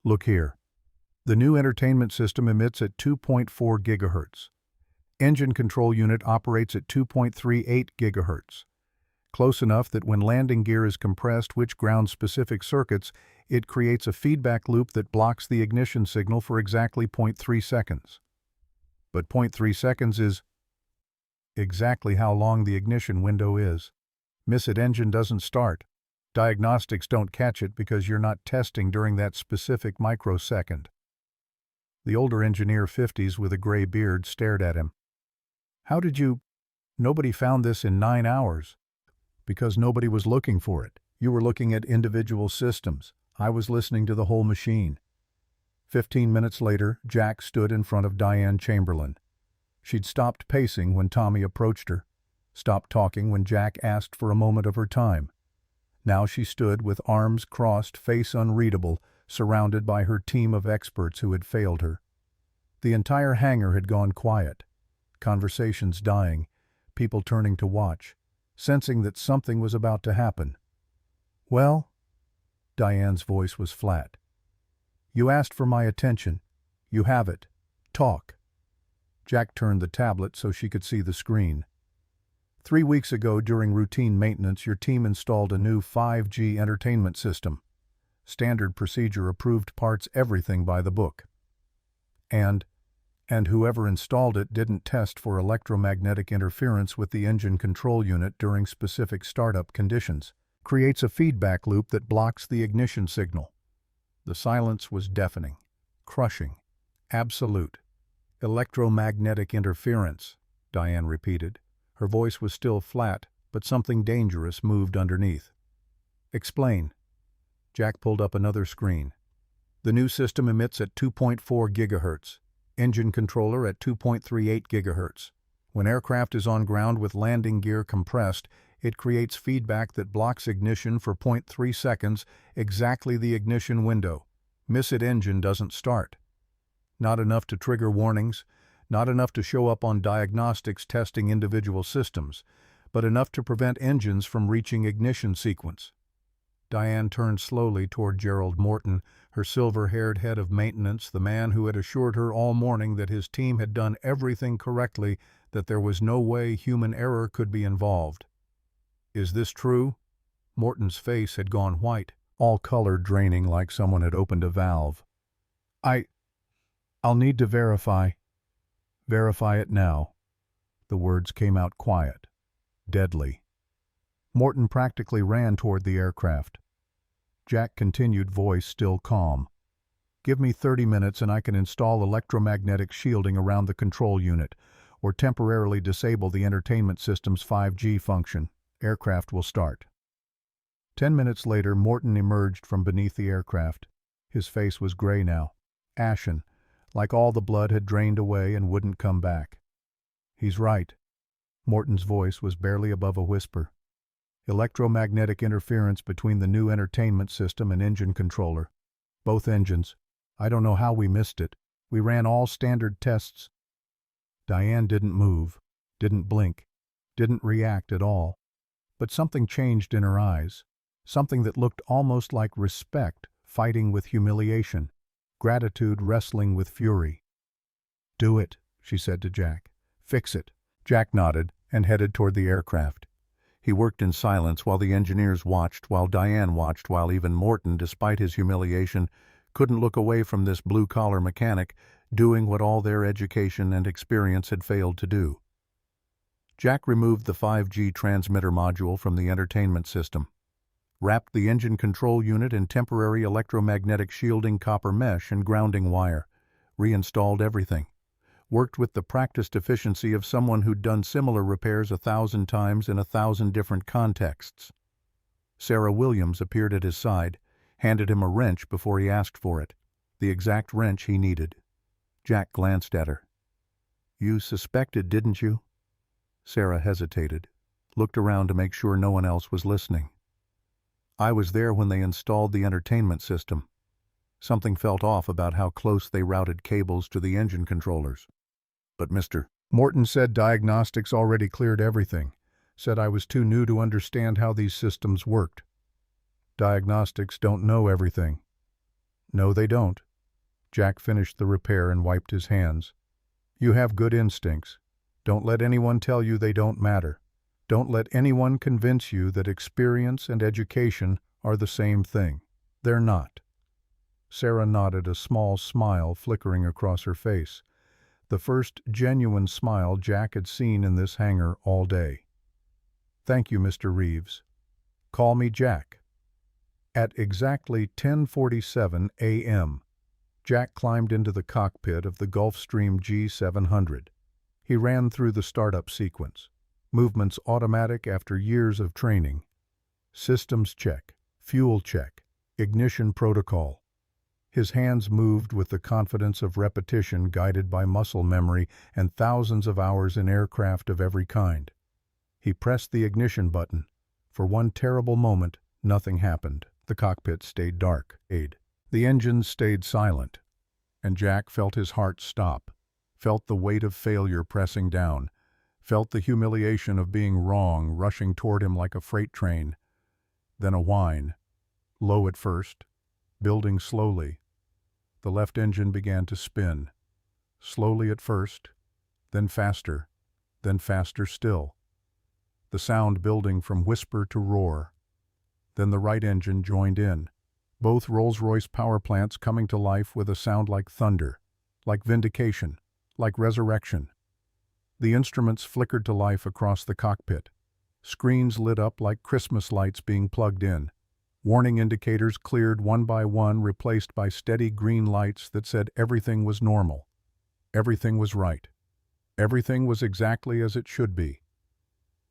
Speaker 1: Look here. The new entertainment system emits at 2.4 GHz. Engine control unit operates at 2.38 GHz. Close enough that when landing gear is compressed, which ground-specific circuits, it creates a feedback loop that blocks the ignition signal for exactly 0.3 seconds. But 0.3 seconds is exactly how long the ignition window is. Miss it, engine doesn't start. Diagnostics don't catch it because you're not testing during that specific microsecond. The older engineer, 50s with a gray beard, stared at him. How did you? Nobody found this in 9 hours. Because nobody was looking for it. You were looking at individual systems. I was listening to the whole machine. 15 minutes later, Jack stood in front of Diane Chamberlain. She'd stopped pacing when Tommy approached her, stopped talking when Jack asked for a moment of her time. Now she stood with arms crossed, face unreadable, surrounded by her team of experts who had failed her. The entire hangar had gone quiet. Conversations dying, people turning to watch, sensing that something was about to happen. Well, Diane's voice was flat. You asked for my attention. You have it. Talk. Jack turned the tablet so she could see the screen. 3 weeks ago, during routine maintenance, your team installed a new 5G entertainment system. Standard procedure, approved parts, everything by the book. And whoever installed it didn't test for electromagnetic interference with the engine control unit during specific startup conditions. Creates a feedback loop that blocks the ignition signal. The silence was deafening, crushing, absolute. Electromagnetic interference, Diane repeated. Her voice was still flat, but something dangerous moved underneath. Explain. Jack pulled up another screen. The new system emits at 2.4 GHz. Engine controller at 2.38 GHz. When aircraft is on ground with landing gear compressed, it creates feedback that blocks ignition for 0.3 seconds, exactly the ignition window. Miss it, engine doesn't start. Not enough to trigger warnings, not enough to show up on diagnostics testing individual systems, but enough to prevent engines from reaching ignition sequence. Diane turned slowly toward Gerald Morton, her silver-haired head of maintenance, the man who had assured her all morning that his team had done everything correctly, that there was no way human error could be involved. Is this true? Morton's face had gone white, all color draining like someone had opened a valve. I'll need to verify. Verify it now. The words came out quiet, deadly. Morton practically ran toward the aircraft. Jack continued, voice still calm. Give me 30 minutes and I can install electromagnetic shielding around the control unit, or temporarily disable the entertainment system's 5G function. Aircraft will start. 10 minutes later, Morton emerged from beneath the aircraft. His face was gray now, ashen, like all the blood had drained away and wouldn't come back. He's right. Morton's voice was barely above a whisper. Electromagnetic interference between the new entertainment system and engine controller. Both engines. I don't know how we missed it. We ran all standard tests. Diane didn't move, didn't blink, didn't react at all. But something changed in her eyes. Something that looked almost like respect fighting with humiliation, gratitude wrestling with fury. Do it, she said to Jack. Fix it. Jack nodded and headed toward the aircraft. He worked in silence while the engineers watched, while Diane watched, while even Morton, despite his humiliation, couldn't look away from this blue-collar mechanic doing what all their education and experience had failed to do. Jack removed the 5G transmitter module from the entertainment system, wrapped the engine control unit in temporary electromagnetic shielding copper mesh and grounding wire, reinstalled everything, worked with the practiced efficiency of someone who'd done similar repairs 1,000 times in 1,000 different contexts. Sarah Williams appeared at his side, handed him a wrench before he asked for it, the exact wrench he needed. Jack glanced at her. You suspected, didn't you? Sarah hesitated, looked around to make sure no one else was listening. I was there when they installed the entertainment system. Something felt off about how close they routed cables to the engine controllers. But Mr. Morton said diagnostics already cleared everything, said I was too new to understand how these systems worked. Diagnostics don't know everything. No, they don't. Jack finished the repair and wiped his hands. You have good instincts. Don't let anyone tell you they don't matter. Don't let anyone convince you that experience and education are the same thing. They're not. Sarah nodded, a small smile flickering across her face. The first genuine smile Jack had seen in this hangar all day. Thank you, Mr. Reeves. Call me Jack. At exactly 10:47 a.m., Jack climbed into the cockpit of the Gulfstream G700. He ran through the startup sequence. Movements automatic after years of training. Systems check, fuel check, ignition protocol. His hands moved with the confidence of repetition guided by muscle memory and thousands of hours in aircraft of every kind. He pressed the ignition button. For one terrible moment, nothing happened. The cockpit stayed dark. The engines stayed silent. And Jack felt his heart stop, felt the weight of failure pressing down, felt the humiliation of being wrong rushing toward him like a freight train. Then a whine, low at first, building slowly. The left engine began to spin, slowly at first, then faster still. The sound building from whisper to roar. Then the right engine joined in, both Rolls-Royce power plants coming to life with a sound like thunder, like vindication, like resurrection. The instruments flickered to life across the cockpit. Screens lit up like Christmas lights being plugged in. Warning indicators cleared one by one, replaced by steady green lights that said everything was normal. Everything was right. Everything was exactly as it should be.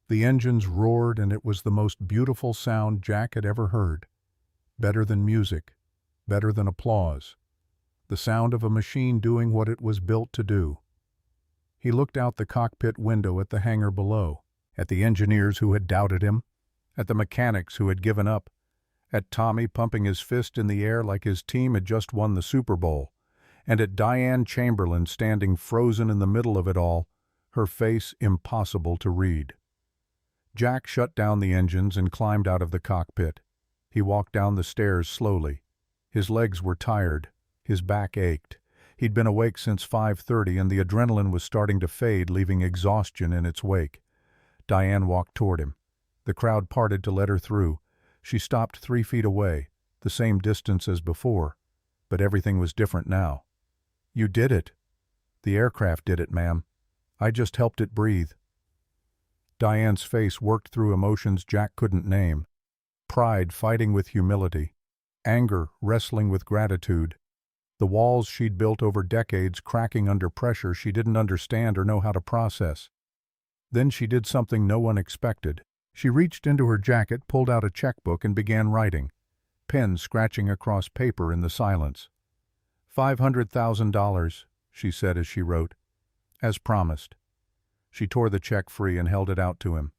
Speaker 1: The engines roared, and it was the most beautiful sound Jack had ever heard. Better than music, better than applause. The sound of a machine doing what it was built to do. He looked out the cockpit window at the hangar below, at the engineers who had doubted him, at the mechanics who had given up, at Tommy pumping his fist in the air like his team had just won the Super Bowl, and at Diane Chamberlain standing frozen in the middle of it all, her face impossible to read. Jack shut down the engines and climbed out of the cockpit. He walked down the stairs slowly. His legs were tired. His back ached. He'd been awake since 5:30 and the adrenaline was starting to fade, leaving exhaustion in its wake. Diane walked toward him. The crowd parted to let her through. She stopped 3 feet away, the same distance as before, but everything was different now. "You did it." "The aircraft did it, ma'am. I just helped it breathe." Diane's face worked through emotions Jack couldn't name. Pride fighting with humility. Anger wrestling with gratitude. The walls she'd built over decades cracking under pressure she didn't understand or know how to process. Then she did something no one expected. She reached into her jacket, pulled out a checkbook, and began writing, pen scratching across paper in the silence. $500,000, she said as she wrote. As promised. She tore the check free and held it out to him.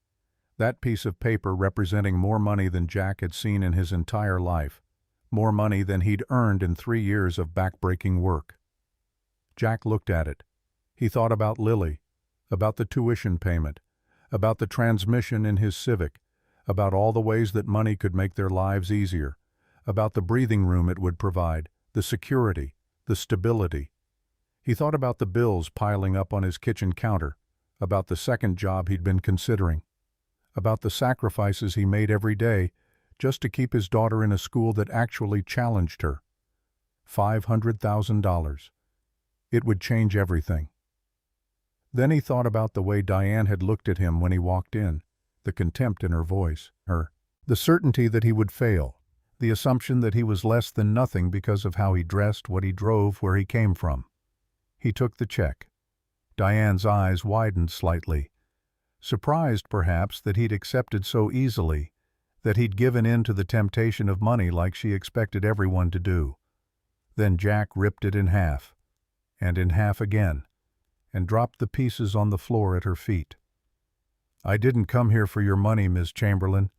Speaker 1: That piece of paper representing more money than Jack had seen in his entire life. More money than he'd earned in 3 years of backbreaking work. Jack looked at it. He thought about Lily, about the tuition payment, about the transmission in his Civic, about all the ways that money could make their lives easier, about the breathing room it would provide, the security, the stability. He thought about the bills piling up on his kitchen counter, about the second job he'd been considering, about the sacrifices he made every day just to keep his daughter in a school that actually challenged her. $500,000. It would change everything. Then he thought about the way Diane had looked at him when he walked in, the contempt in her voice, the certainty that he would fail, the assumption that he was less than nothing because of how he dressed, what he drove, where he came from. He took the check. Diane's eyes widened slightly. Surprised, perhaps, that he'd accepted so easily, that he'd given in to the temptation of money like she expected everyone to do. Then Jack ripped it in half, and in half again, and dropped the pieces on the floor at her feet. "I didn't come here for your money, Ms. Chamberlain."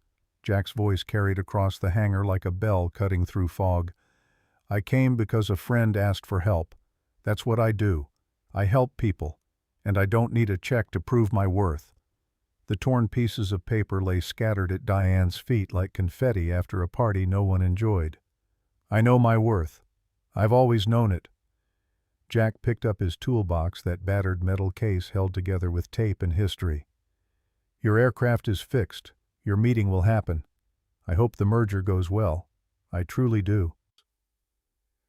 Speaker 1: Jack's voice carried across the hangar like a bell cutting through fog. "I came because a friend asked for help. That's what I do. I help people, and I don't need a check to prove my worth." The torn pieces of paper lay scattered at Diane's feet like confetti after a party no one enjoyed. "I know my worth. I've always known it." Jack picked up his toolbox, that battered metal case held together with tape and history. "Your aircraft is fixed. Your meeting will happen. I hope the merger goes well. I truly do."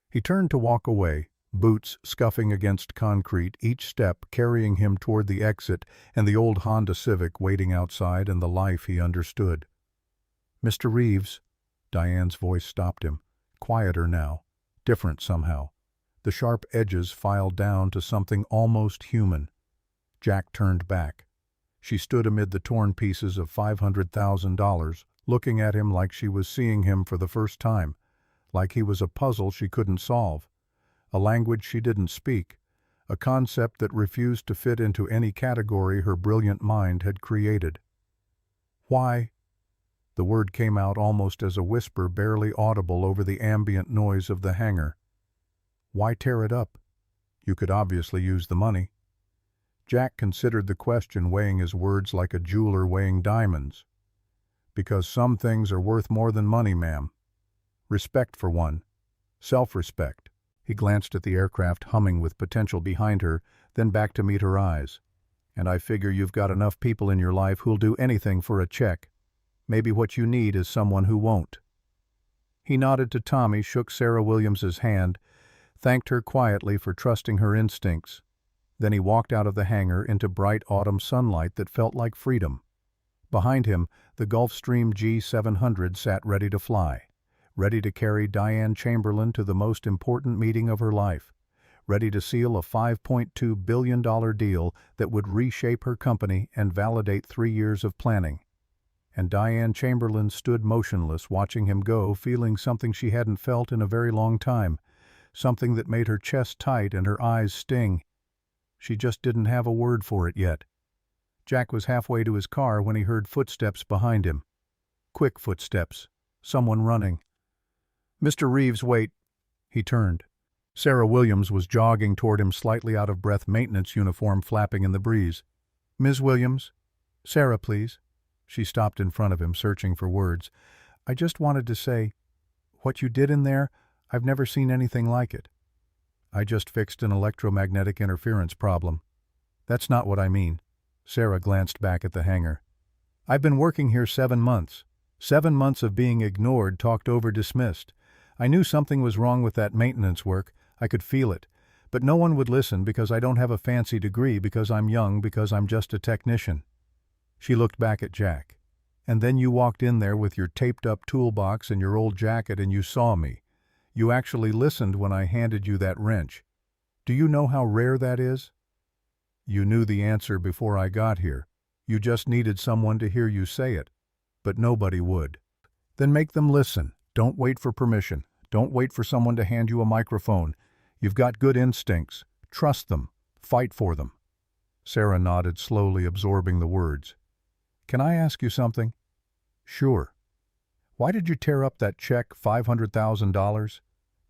Speaker 1: He turned to walk away, boots scuffing against concrete, each step carrying him toward the exit and the old Honda Civic waiting outside and the life he understood. "Mr. Reeves," Diane's voice stopped him, quieter now, different somehow. The sharp edges filed down to something almost human. Jack turned back. She stood amid the torn pieces of $500,000, looking at him like she was seeing him for the first time, like he was a puzzle she couldn't solve, a language she didn't speak, a concept that refused to fit into any category her brilliant mind had created. "Why?" The word came out almost as a whisper, barely audible over the ambient noise of the hangar. "Why tear it up? You could obviously use the money." Jack considered the question, weighing his words like a jeweler weighing diamonds. "Because some things are worth more than money, ma'am. Respect for one. Self-respect." He glanced at the aircraft humming with potential behind her, then back to meet her eyes. "And I figure you've got enough people in your life who'll do anything for a check. Maybe what you need is someone who won't." He nodded to Tommy, shook Sarah Williams's hand, thanked her quietly for trusting her instincts. Then he walked out of the hangar into bright autumn sunlight that felt like freedom. Behind him, the Gulfstream G700 sat ready to fly, ready to carry Diane Chamberlain to the most important meeting of her life, ready to seal a $5.2 billion deal that would reshape her company and validate 3 years of planning. And Diane Chamberlain stood motionless, watching him go, feeling something she hadn't felt in a very long time, something that made her chest tight and her eyes sting. She just didn't have a word for it yet. Jack was halfway to his car when he heard footsteps behind him. Quick footsteps. Someone running. "Mr. Reeves, wait." He turned. Sarah Williams was jogging toward him, slightly out of breath, maintenance uniform flapping in the breeze. "Ms. Williams?" "Sarah, please." She stopped in front of him, searching for words. "I just wanted to say, what you did in there, I've never seen anything like it." "I just fixed an electromagnetic interference problem." "That's not what I mean." Sarah glanced back at the hangar. "I've been working here 7 months. 7 months of being ignored, talked over, dismissed. I knew something was wrong with that maintenance work, I could feel it. But no one would listen because I don't have a fancy degree, because I'm young, because I'm just a technician. She looked back at Jack. And then you walked in there with your taped-up toolbox and your old jacket and you saw me. You actually listened when I handed you that wrench. Do you know how rare that is? You knew the answer before I got here. You just needed someone to hear you say it. But nobody would. Then make them listen. Don't wait for permission. Don't wait for someone to hand you a microphone. You've got good instincts. Trust them. Fight for them. Sarah nodded, slowly absorbing the words. Can I ask you something? Sure. Why did you tear up that check, $500,000?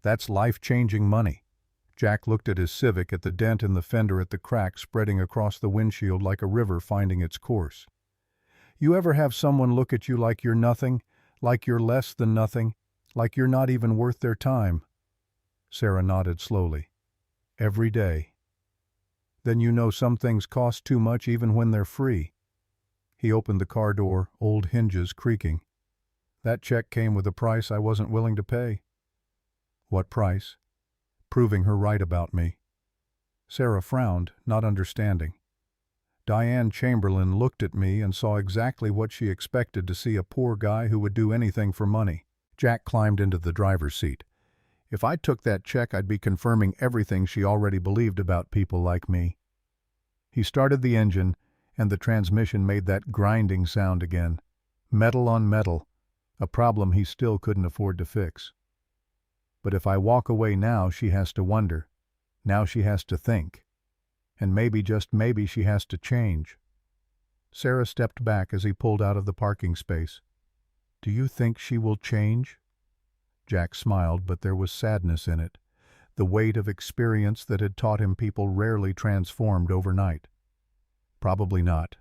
Speaker 1: That's life-changing money. Jack looked at his Civic, at the dent in the fender, at the crack spreading across the windshield like a river finding its course. You ever have someone look at you like you're nothing, like you're less than nothing, like you're not even worth their time? Sarah nodded slowly. Every day. Then you know some things cost too much even when they're free. He opened the car door, old hinges creaking. That check came with a price I wasn't willing to pay. What price? Proving her right about me. Sarah frowned, not understanding. Diane Chamberlain looked at me and saw exactly what she expected to see, a poor guy who would do anything for money. Jack climbed into the driver's seat. If I took that check, I'd be confirming everything she already believed about people like me. He started the engine, and the transmission made that grinding sound again. Metal on metal, a problem he still couldn't afford to fix. But if I walk away now, she has to wonder. Now she has to think. And maybe, just maybe, she has to change. Sarah stepped back as he pulled out of the parking space. Do you think she will change? Jack smiled, but there was sadness in it, the weight of experience that had taught him people rarely transformed overnight. Probably not.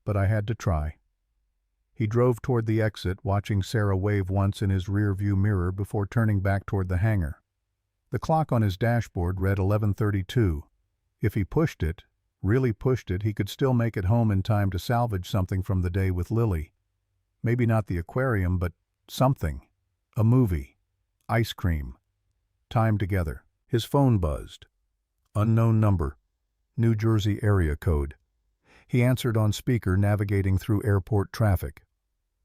Speaker 1: But I had to try. He drove toward the exit, watching Sarah wave once in his rear-view mirror before turning back toward the hangar. The clock on his dashboard read 11:32. If he pushed it, really pushed it, he could still make it home in time to salvage something from the day with Lily. Maybe not the aquarium, but something. A movie. Ice cream. Time together. His phone buzzed. Unknown number. New Jersey area code. He answered on speaker, navigating through airport traffic.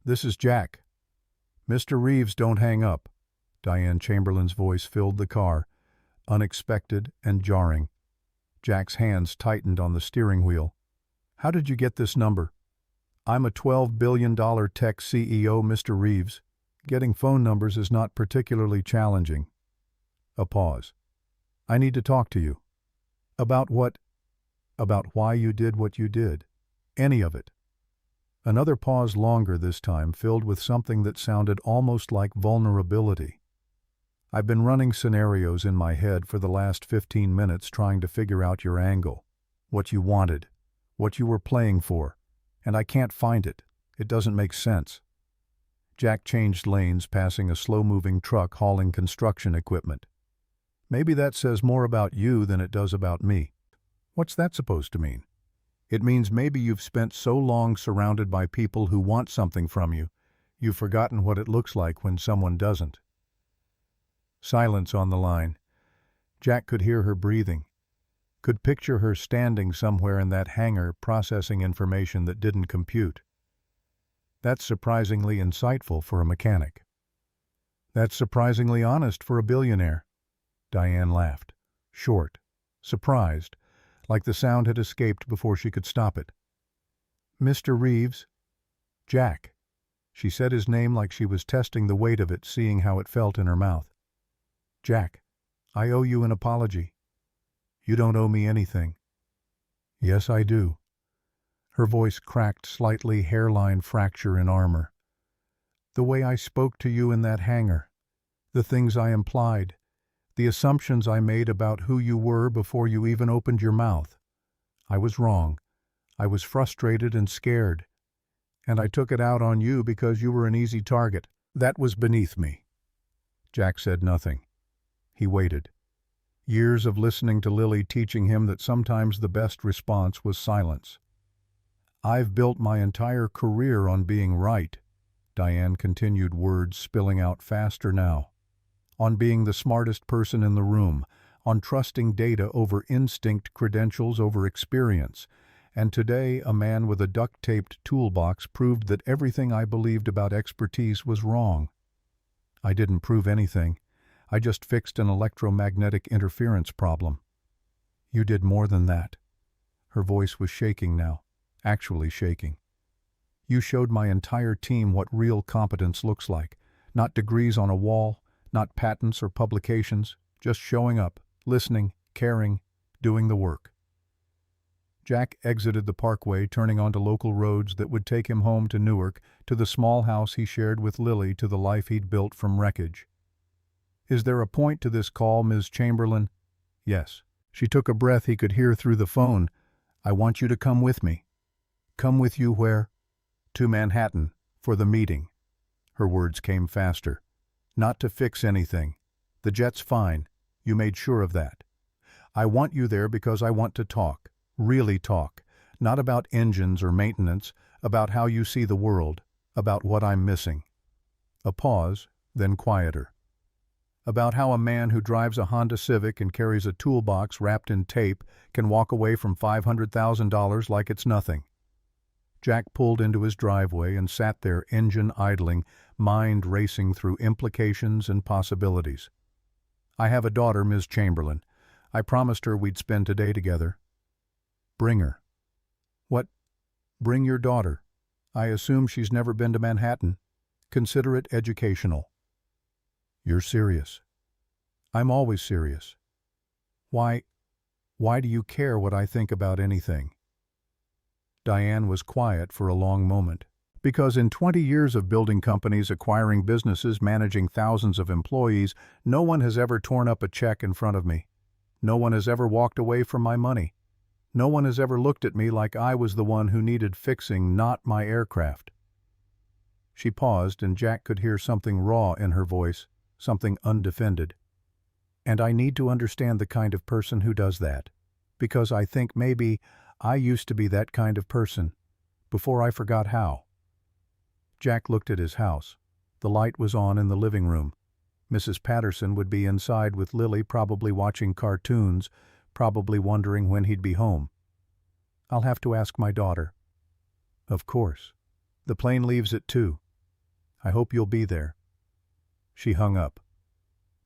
Speaker 1: This is Jack. Mr. Reeves, don't hang up. Diane Chamberlain's voice filled the car, unexpected and jarring. Jack's hands tightened on the steering wheel. How did you get this number? I'm a $12 billion tech CEO, Mr. Reeves. Getting phone numbers is not particularly challenging. A pause. I need to talk to you. About what? About why you did what you did. Any of it. Another pause, longer this time, filled with something that sounded almost like vulnerability. I've been running scenarios in my head for the last 15 minutes trying to figure out your angle, what you wanted, what you were playing for, and I can't find it. It doesn't make sense. Jack changed lanes, passing a slow-moving truck hauling construction equipment. Maybe that says more about you than it does about me. What's that supposed to mean? It means maybe you've spent so long surrounded by people who want something from you, you've forgotten what it looks like when someone doesn't. Silence on the line. Jack could hear her breathing, could picture her standing somewhere in that hangar processing information that didn't compute. That's surprisingly insightful for a mechanic. That's surprisingly honest for a billionaire. Diane laughed, short, surprised, like the sound had escaped before she could stop it. Mr. Reeves? Jack. She said his name like she was testing the weight of it, seeing how it felt in her mouth. Jack, I owe you an apology. You don't owe me anything. Yes, I do. Her voice cracked slightly, hairline fracture in armor. The way I spoke to you in that hangar, the things I implied, the assumptions I made about who you were before you even opened your mouth. I was wrong. I was frustrated and scared. And I took it out on you because you were an easy target. That was beneath me. Jack said nothing. He waited. Years of listening to Lily teaching him that sometimes the best response was silence. I've built my entire career on being right, Diane continued, words spilling out faster now. On being the smartest person in the room, on trusting data over instinct, credentials over experience. And today, a man with a duct-taped toolbox proved that everything I believed about expertise was wrong. I didn't prove anything. I just fixed an electromagnetic interference problem. You did more than that. Her voice was shaking now, actually shaking. You showed my entire team what real competence looks like. Not degrees on a wall, not patents or publications, just showing up, listening, caring, doing the work. Jack exited the parkway, turning onto local roads that would take him home to Newark, to the small house he shared with Lily, to the life he'd built from wreckage. Is there a point to this call, Ms. Chamberlain? Yes. She took a breath he could hear through the phone. I want you to come with me. Come with you where? To Manhattan, for the meeting. Her words came faster. Not to fix anything. The jet's fine. You made sure of that. I want you there because I want to talk. Really talk. Not about engines or maintenance, about how you see the world, about what I'm missing. A pause, then quieter. About how a man who drives a Honda Civic and carries a toolbox wrapped in tape can walk away from $500,000 like it's nothing. Jack pulled into his driveway and sat there, engine idling, mind racing through implications and possibilities. I have a daughter, Ms. Chamberlain. I promised her we'd spend today together. Bring her. What? Bring your daughter. I assume she's never been to Manhattan. Consider it educational. You're serious. I'm always serious. Why do you care what I think about anything? Diane was quiet for a long moment. Because in 20 years of building companies, acquiring businesses, managing thousands of employees, no one has ever torn up a check in front of me. No one has ever walked away from my money. No one has ever looked at me like I was the one who needed fixing, not my aircraft. She paused, and Jack could hear something raw in her voice, something undefended. And I need to understand the kind of person who does that, because I think maybe I used to be that kind of person, before I forgot how. Jack looked at his house. The light was on in the living room. Mrs. Patterson would be inside with Lily, probably watching cartoons, probably wondering when he'd be home. I'll have to ask my daughter. Of course. The plane leaves at 2. I hope you'll be there. She hung up.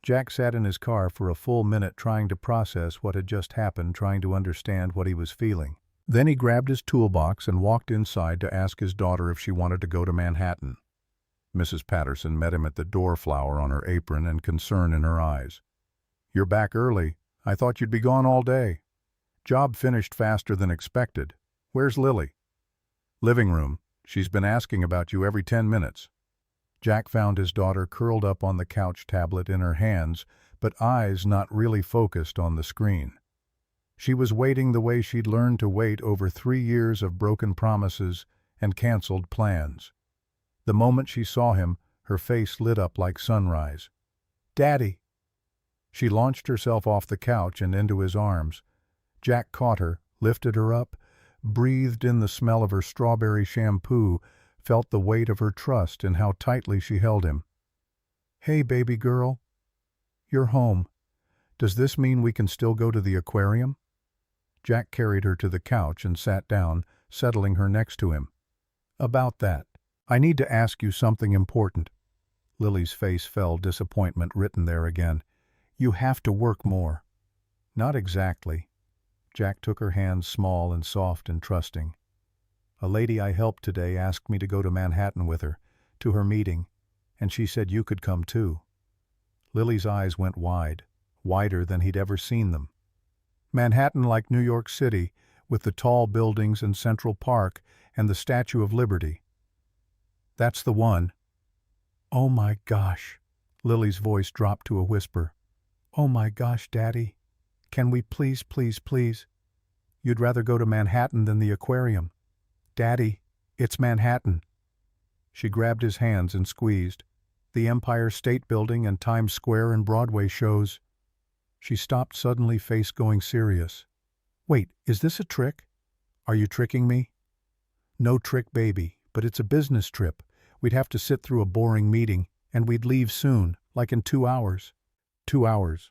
Speaker 1: Jack sat in his car for a full minute trying to process what had just happened, trying to understand what he was feeling. Then he grabbed his toolbox and walked inside to ask his daughter if she wanted to go to Manhattan. Mrs. Patterson met him at the door, flower on her apron and concern in her eyes. You're back early. I thought you'd be gone all day. Job finished faster than expected. Where's Lily? Living room. She's been asking about you every 10 minutes. Jack found his daughter curled up on the couch, tablet in her hands, but eyes not really focused on the screen. She was waiting the way she'd learned to wait over 3 years of broken promises and canceled plans. The moment she saw him, her face lit up like sunrise. Daddy! She launched herself off the couch and into his arms. Jack caught her, lifted her up, breathed in the smell of her strawberry shampoo, felt the weight of her trust in how tightly she held him. Hey, baby girl. You're home. Does this mean we can still go to the aquarium? Jack carried her to the couch and sat down, settling her next to him. About that, I need to ask you something important. Lily's face fell, disappointment written there again. You have to work more. Not exactly. Jack took her hands, small and soft and trusting. A lady I helped today asked me to go to Manhattan with her, to her meeting, and she said you could come too. Lily's eyes went wide, wider than he'd ever seen them. Manhattan like New York City, with the tall buildings and Central Park and the Statue of Liberty. That's the one. Oh my gosh. Lily's voice dropped to a whisper. Oh my gosh, Daddy. Can we please, please, please? You'd rather go to Manhattan than the aquarium. Daddy, it's Manhattan. She grabbed his hands and squeezed. The Empire State Building and Times Square and Broadway shows. She stopped suddenly, face going serious. Wait, is this a trick? Are you tricking me? No trick, baby, but it's a business trip. We'd have to sit through a boring meeting, and we'd leave soon, like in 2 hours. 2 hours.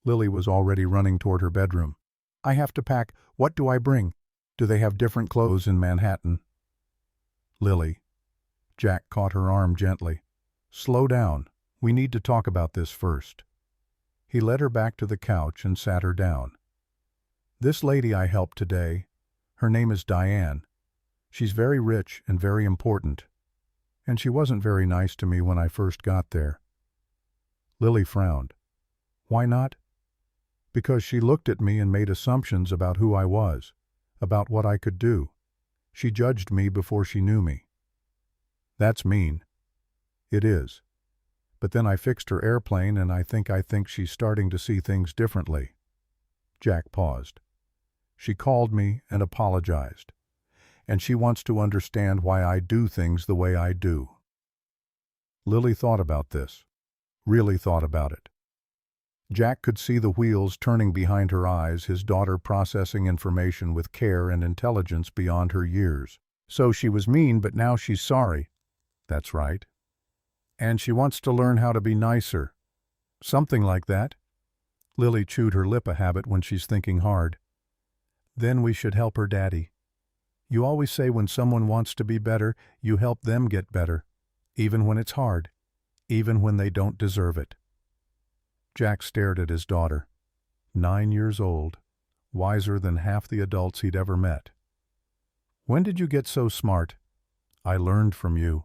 Speaker 1: Lily was already running toward her bedroom. I have to pack. What do I bring? Do they have different clothes in Manhattan? Lily. Jack caught her arm gently. Slow down. We need to talk about this first. He led her back to the couch and sat her down. This lady I helped today, her name is Diane. She's very rich and very important. And she wasn't very nice to me when I first got there. Lily frowned. Why not? Because she looked at me and made assumptions about who I was, about what I could do. She judged me before she knew me. That's mean. It is. But then I fixed her airplane, and I think she's starting to see things differently. Jack paused. She called me and apologized. And she wants to understand why I do things the way I do. Lily thought about this. Really thought about it. Jack could see the wheels turning behind her eyes, his daughter processing information with care and intelligence beyond her years. So she was mean, but now she's sorry. That's right. And she wants to learn how to be nicer. Something like that. Lily chewed her lip, a habit when she's thinking hard. Then we should help her daddy. You always say when someone wants to be better, you help them get better, even when it's hard, even when they don't deserve it. Jack stared at his daughter, 9 years old, wiser than half the adults he'd ever met. When did you get so smart? I learned from you.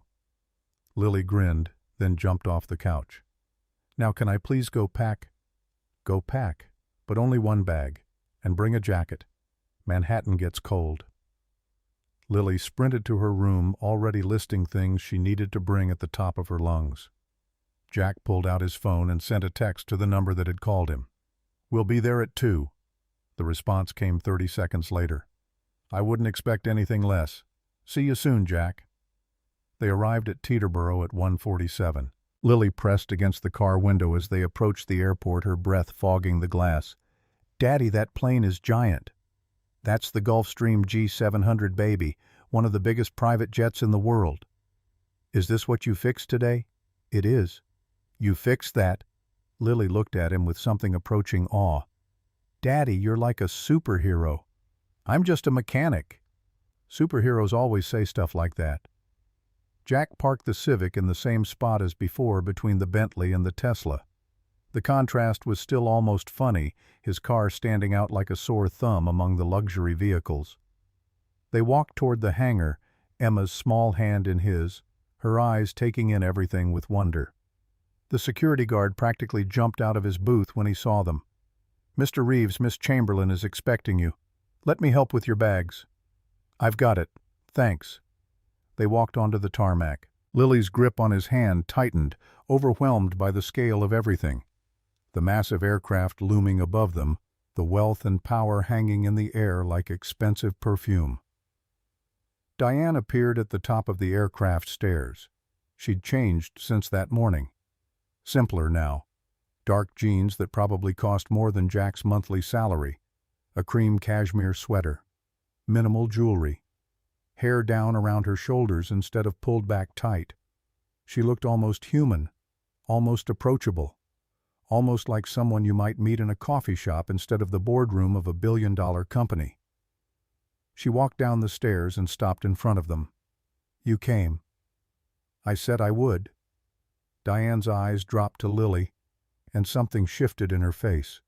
Speaker 1: Lily grinned, then jumped off the couch. Now can I please go pack? Go pack, but only one bag, and bring a jacket. Manhattan gets cold. Lily sprinted to her room, already listing things she needed to bring at the top of her lungs. Jack pulled out his phone and sent a text to the number that had called him. We'll be there at 2. The response came 30 seconds later. I wouldn't expect anything less. See you soon, Jack. They arrived at Teterboro at 1:47. Lily pressed against the car window as they approached the airport, her breath fogging the glass. Daddy, that plane is giant. That's the Gulfstream G700 baby, one of the biggest private jets in the world. Is this what you fixed today? It is. You fixed that? Lily looked at him with something approaching awe. Daddy, you're like a superhero. I'm just a mechanic. Superheroes always say stuff like that. Jack parked the Civic in the same spot as before between the Bentley and the Tesla. The contrast was still almost funny, his car standing out like a sore thumb among the luxury vehicles. They walked toward the hangar, Emma's small hand in his, her eyes taking in everything with wonder. The security guard practically jumped out of his booth when he saw them. Mr. Reeves, Miss Chamberlain is expecting you. Let me help with your bags. I've got it. Thanks. They walked onto the tarmac. Lily's grip on his hand tightened, overwhelmed by the scale of everything. The massive aircraft looming above them, the wealth and power hanging in the air like expensive perfume. Diane appeared at the top of the aircraft stairs. She'd changed since that morning. Simpler now. Dark jeans that probably cost more than Jack's monthly salary. A cream cashmere sweater. Minimal jewelry. Hair down around her shoulders instead of pulled back tight. She looked almost human, almost approachable. Almost like someone you might meet in a coffee shop instead of the boardroom of a billion-dollar company. She walked down the stairs and stopped in front of them. You came. I said I would. Diane's eyes dropped to Lily, and something shifted in her face.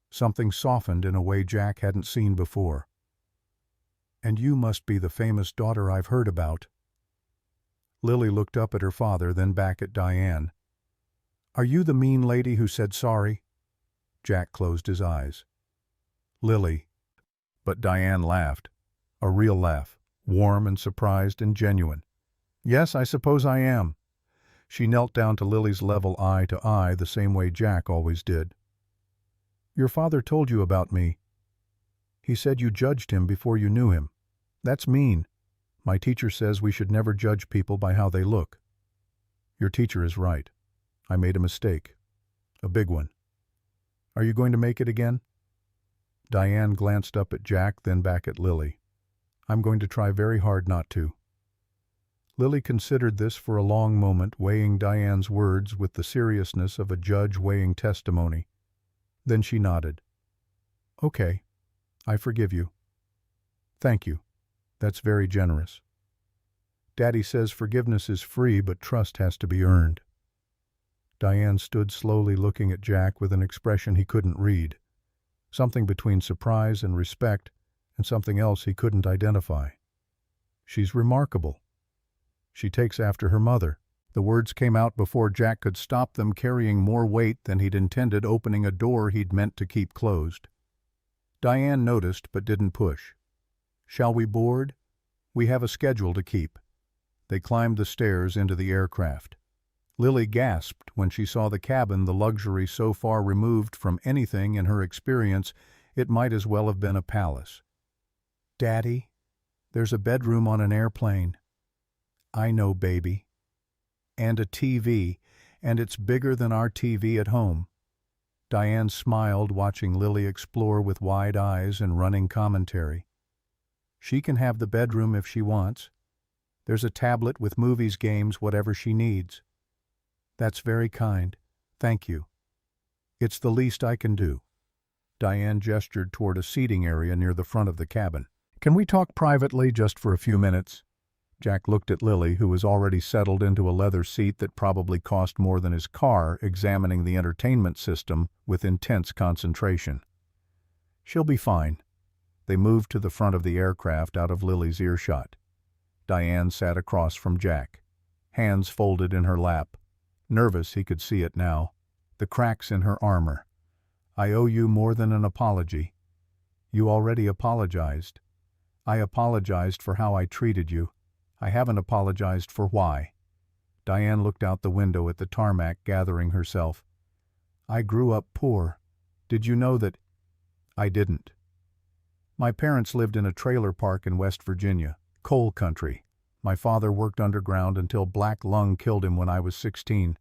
Speaker 1: Something softened in a way Jack hadn't seen before. And you must be the famous daughter I've heard about. Lily looked up at her father, then back at Diane. Are you the mean lady who said sorry? Jack closed his eyes. Lily. But Diane laughed. A real laugh, warm and surprised and genuine. Yes, I suppose I am. She knelt down to Lily's level, eye to eye, the same way Jack always did. Your father told you about me. He said you judged him before you knew him. That's mean. My teacher says we should never judge people by how they look. Your teacher is right. I made a mistake. A big one. Are you going to make it again? Diane glanced up at Jack, then back at Lily. I'm going to try very hard not to. Lily considered this for a long moment, weighing Diane's words with the seriousness of a judge weighing testimony. Then she nodded. "Okay, I forgive you." "Thank you. That's very generous." "Daddy says forgiveness is free, but trust has to be earned." Diane stood slowly looking at Jack with an expression he couldn't read. Something between surprise and respect, and something else he couldn't identify. "She's remarkable. She takes after her mother." The words came out before Jack could stop them, carrying more weight than he'd intended, opening a door he'd meant to keep closed. Diane noticed but didn't push. "Shall we board? We have a schedule to keep." They climbed the stairs into the aircraft. Lily gasped when she saw the cabin, the luxury so far removed from anything in her experience it might as well have been a palace. "Daddy, there's a bedroom on an airplane." "I know, baby. And a TV, and it's bigger than our TV at home." Diane smiled, watching Lily explore with wide eyes and running commentary. "She can have the bedroom if she wants. There's a tablet with movies, games, whatever she needs." "That's very kind. Thank you. It's the least I can do." Diane gestured toward a seating area near the front of the cabin. "Can we talk privately just for a few minutes?" Jack looked at Lily, who was already settled into a leather seat that probably cost more than his car, examining the entertainment system with intense concentration. "She'll be fine." They moved to the front of the aircraft, out of Lily's earshot. Diane sat across from Jack, hands folded in her lap. Nervous, he could see it now. The cracks in her armor. "I owe you more than an apology." "You already apologized." "I apologized for how I treated you. I haven't apologized for why." Diane looked out the window at the tarmac, gathering herself. "I grew up poor. Did you know that?" "I didn't. My parents lived in a trailer park in West Virginia, coal country. My father worked underground until black lung killed him when I was 16.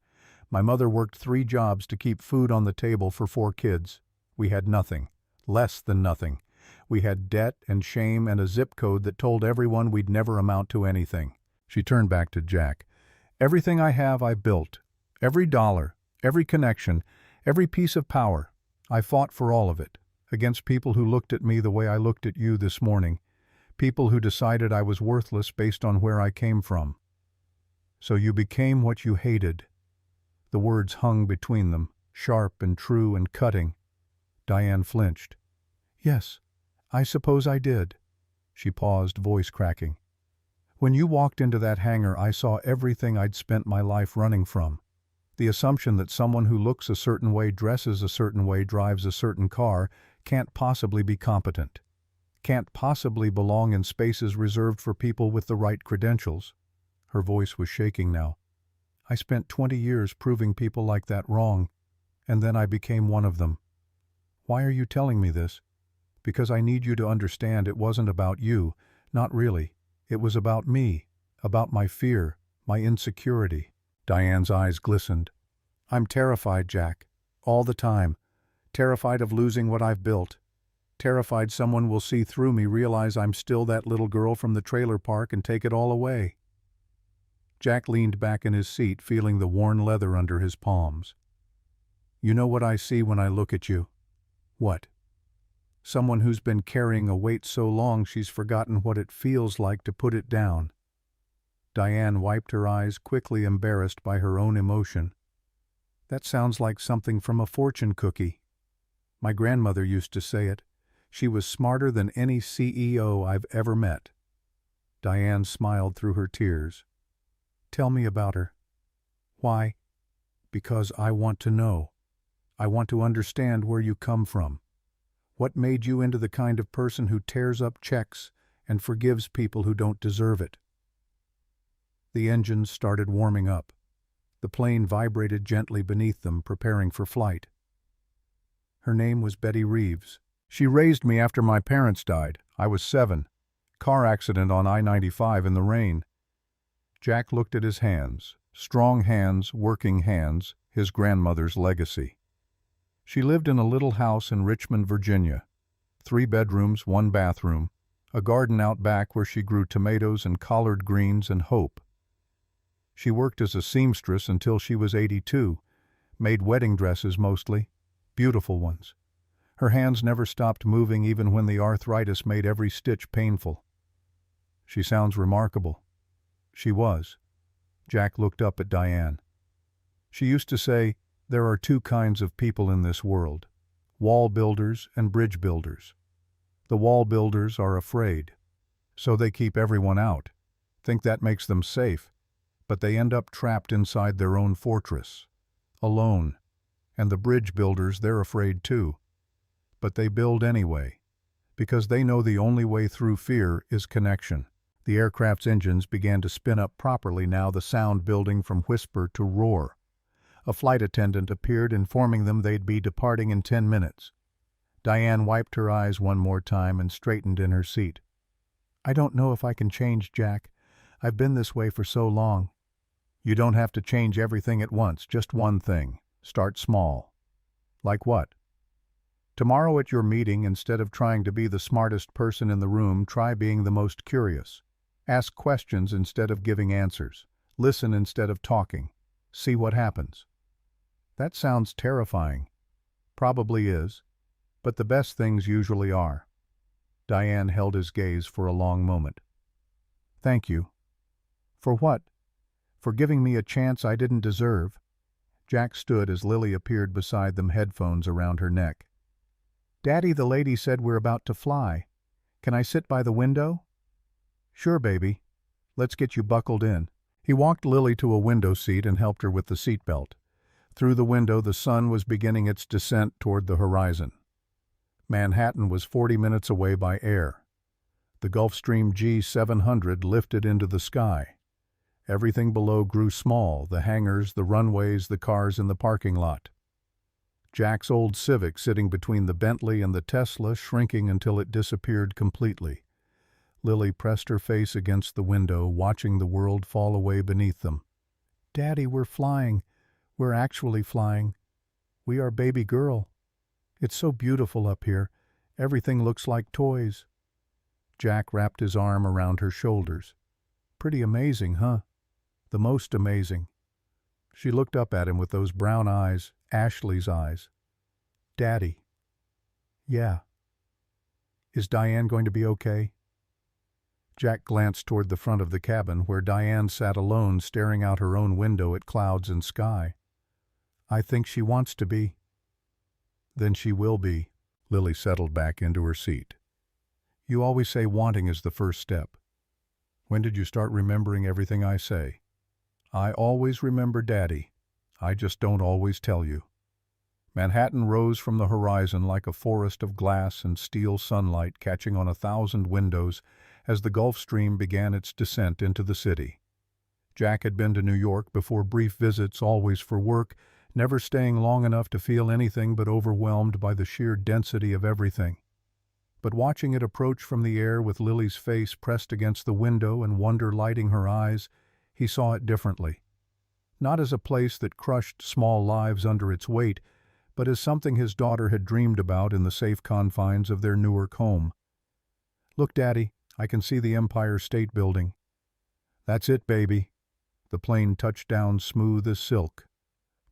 Speaker 1: My mother worked 3 jobs to keep food on the table for 4 kids. We had nothing, less than nothing. We had debt and shame and a zip code that told everyone we'd never amount to anything." She turned back to Jack. "Everything I have I built. Every dollar, every connection, every piece of power. I fought for all of it, against people who looked at me the way I looked at you this morning, people who decided I was worthless based on where I came from. So you became what you hated." The words hung between them, sharp and true and cutting. Diane flinched. "Yes, I suppose I did." She paused, voice cracking. "When you walked into that hangar, I saw everything I'd spent my life running from. The assumption that someone who looks a certain way, dresses a certain way, drives a certain car, can't possibly be competent. Can't possibly belong in spaces reserved for people with the right credentials." Her voice was shaking now. "I spent 20 years proving people like that wrong, and then I became one of them. Why are you telling me this? Because I need you to understand it wasn't about you, not really. It was about me, about my fear, my insecurity." Diane's eyes glistened. "I'm terrified, Jack. All the time. Terrified of losing what I've built. Terrified someone will see through me, realize I'm still that little girl from the trailer park, and take it all away." Jack leaned back in his seat, feeling the worn leather under his palms. "You know what I see when I look at you?" "What?" "Someone who's been carrying a weight so long she's forgotten what it feels like to put it down." Diane wiped her eyes, quickly, embarrassed by her own emotion. "That sounds like something from a fortune cookie. My grandmother used to say it. She was smarter than any CEO I've ever met." Diane smiled through her tears. "Tell me about her." "Why?" "Because I want to know. I want to understand where you come from. What made you into the kind of person who tears up checks and forgives people who don't deserve it?" The engines started warming up. The plane vibrated gently beneath them, preparing for flight. "Her name was Betty Reeves. She raised me after my parents died. I was 7. Car accident on I-95 in the rain." Jack looked at his hands. Strong hands, working hands, his grandmother's legacy. "She lived in a little house in Richmond, Virginia. 3 bedrooms, 1 bathroom, a garden out back where she grew tomatoes and collard greens and hope. She worked as a seamstress until she was 82, made wedding dresses mostly, beautiful ones. Her hands never stopped moving even when the arthritis made every stitch painful. She sounds remarkable. She was. Jack looked up at Diane. She used to say, there are two kinds of people in this world, wall builders and bridge builders. The wall builders are afraid, so they keep everyone out, think that makes them safe, but they end up trapped inside their own fortress, alone. And the bridge builders, they're afraid too. But they build anyway, because they know the only way through fear is connection. The aircraft's engines began to spin up properly now, the sound building from whisper to roar. A flight attendant appeared informing them they'd be departing in 10 minutes. Diane wiped her eyes one more time and straightened in her seat. I don't know if I can change, Jack. I've been this way for so long. You don't have to change everything at once, just one thing. Start small. Like what? Tomorrow at your meeting, instead of trying to be the smartest person in the room, try being the most curious. Ask questions instead of giving answers. Listen instead of talking. See what happens. That sounds terrifying. Probably is, but the best things usually are. Diane held his gaze for a long moment. Thank you. For what? For giving me a chance I didn't deserve. Jack stood as Lily appeared beside them, headphones around her neck. Daddy, the lady said we're about to fly. Can I sit by the window? Sure, baby. Let's get you buckled in. He walked Lily to a window seat and helped her with the seatbelt. Through the window, the sun was beginning its descent toward the horizon. Manhattan was 40 minutes away by air. The Gulfstream G700 lifted into the sky. Everything below grew small, the hangars, the runways, the cars in the parking lot. Jack's old Civic sitting between the Bentley and the Tesla, shrinking until it disappeared completely. Lily pressed her face against the window, watching the world fall away beneath them. Daddy, we're flying. We're actually flying. We are baby girl. It's so beautiful up here. Everything looks like toys. Jack wrapped his arm around her shoulders. Pretty amazing, huh? The most amazing. She looked up at him with those brown eyes, Ashley's eyes. Daddy. Yeah. Is Diane going to be okay? Jack glanced toward the front of the cabin, where Diane sat alone, staring out her own window at clouds and sky. I think she wants to be. Then she will be. Lily settled back into her seat. You always say wanting is the first step. When did you start remembering everything I say? I always remember Daddy. I just don't always tell you. Manhattan rose from the horizon like a forest of glass and steel sunlight catching on 1,000 windows as the Gulfstream began its descent into the city. Jack had been to New York before, brief visits, always for work, never staying long enough to feel anything but overwhelmed by the sheer density of everything. But watching it approach from the air with Lily's face pressed against the window and wonder lighting her eyes, he saw it differently. Not as a place that crushed small lives under its weight, but as something his daughter had dreamed about in the safe confines of their Newark home. Look, Daddy, I can see the Empire State Building. That's it, baby. The plane touched down smooth as silk.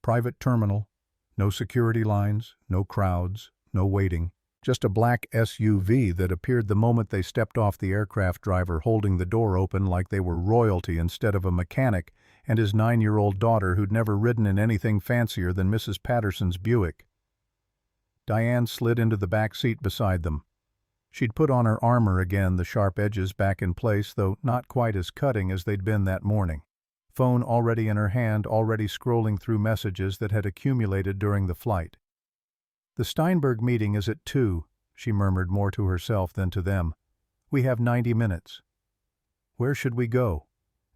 Speaker 1: Private terminal, no security lines, no crowds, no waiting. Just a black SUV that appeared the moment they stepped off, the aircraft driver holding the door open like they were royalty instead of a mechanic, and his 9-year-old daughter who'd never ridden in anything fancier than Mrs. Patterson's Buick. Diane slid into the back seat beside them. She'd put on her armor again, the sharp edges back in place, though not quite as cutting as they'd been that morning. Phone already in her hand, already scrolling through messages that had accumulated during the flight. The Steinberg meeting is at 2, she murmured more to herself than to them. We have 90 minutes. Where should we go?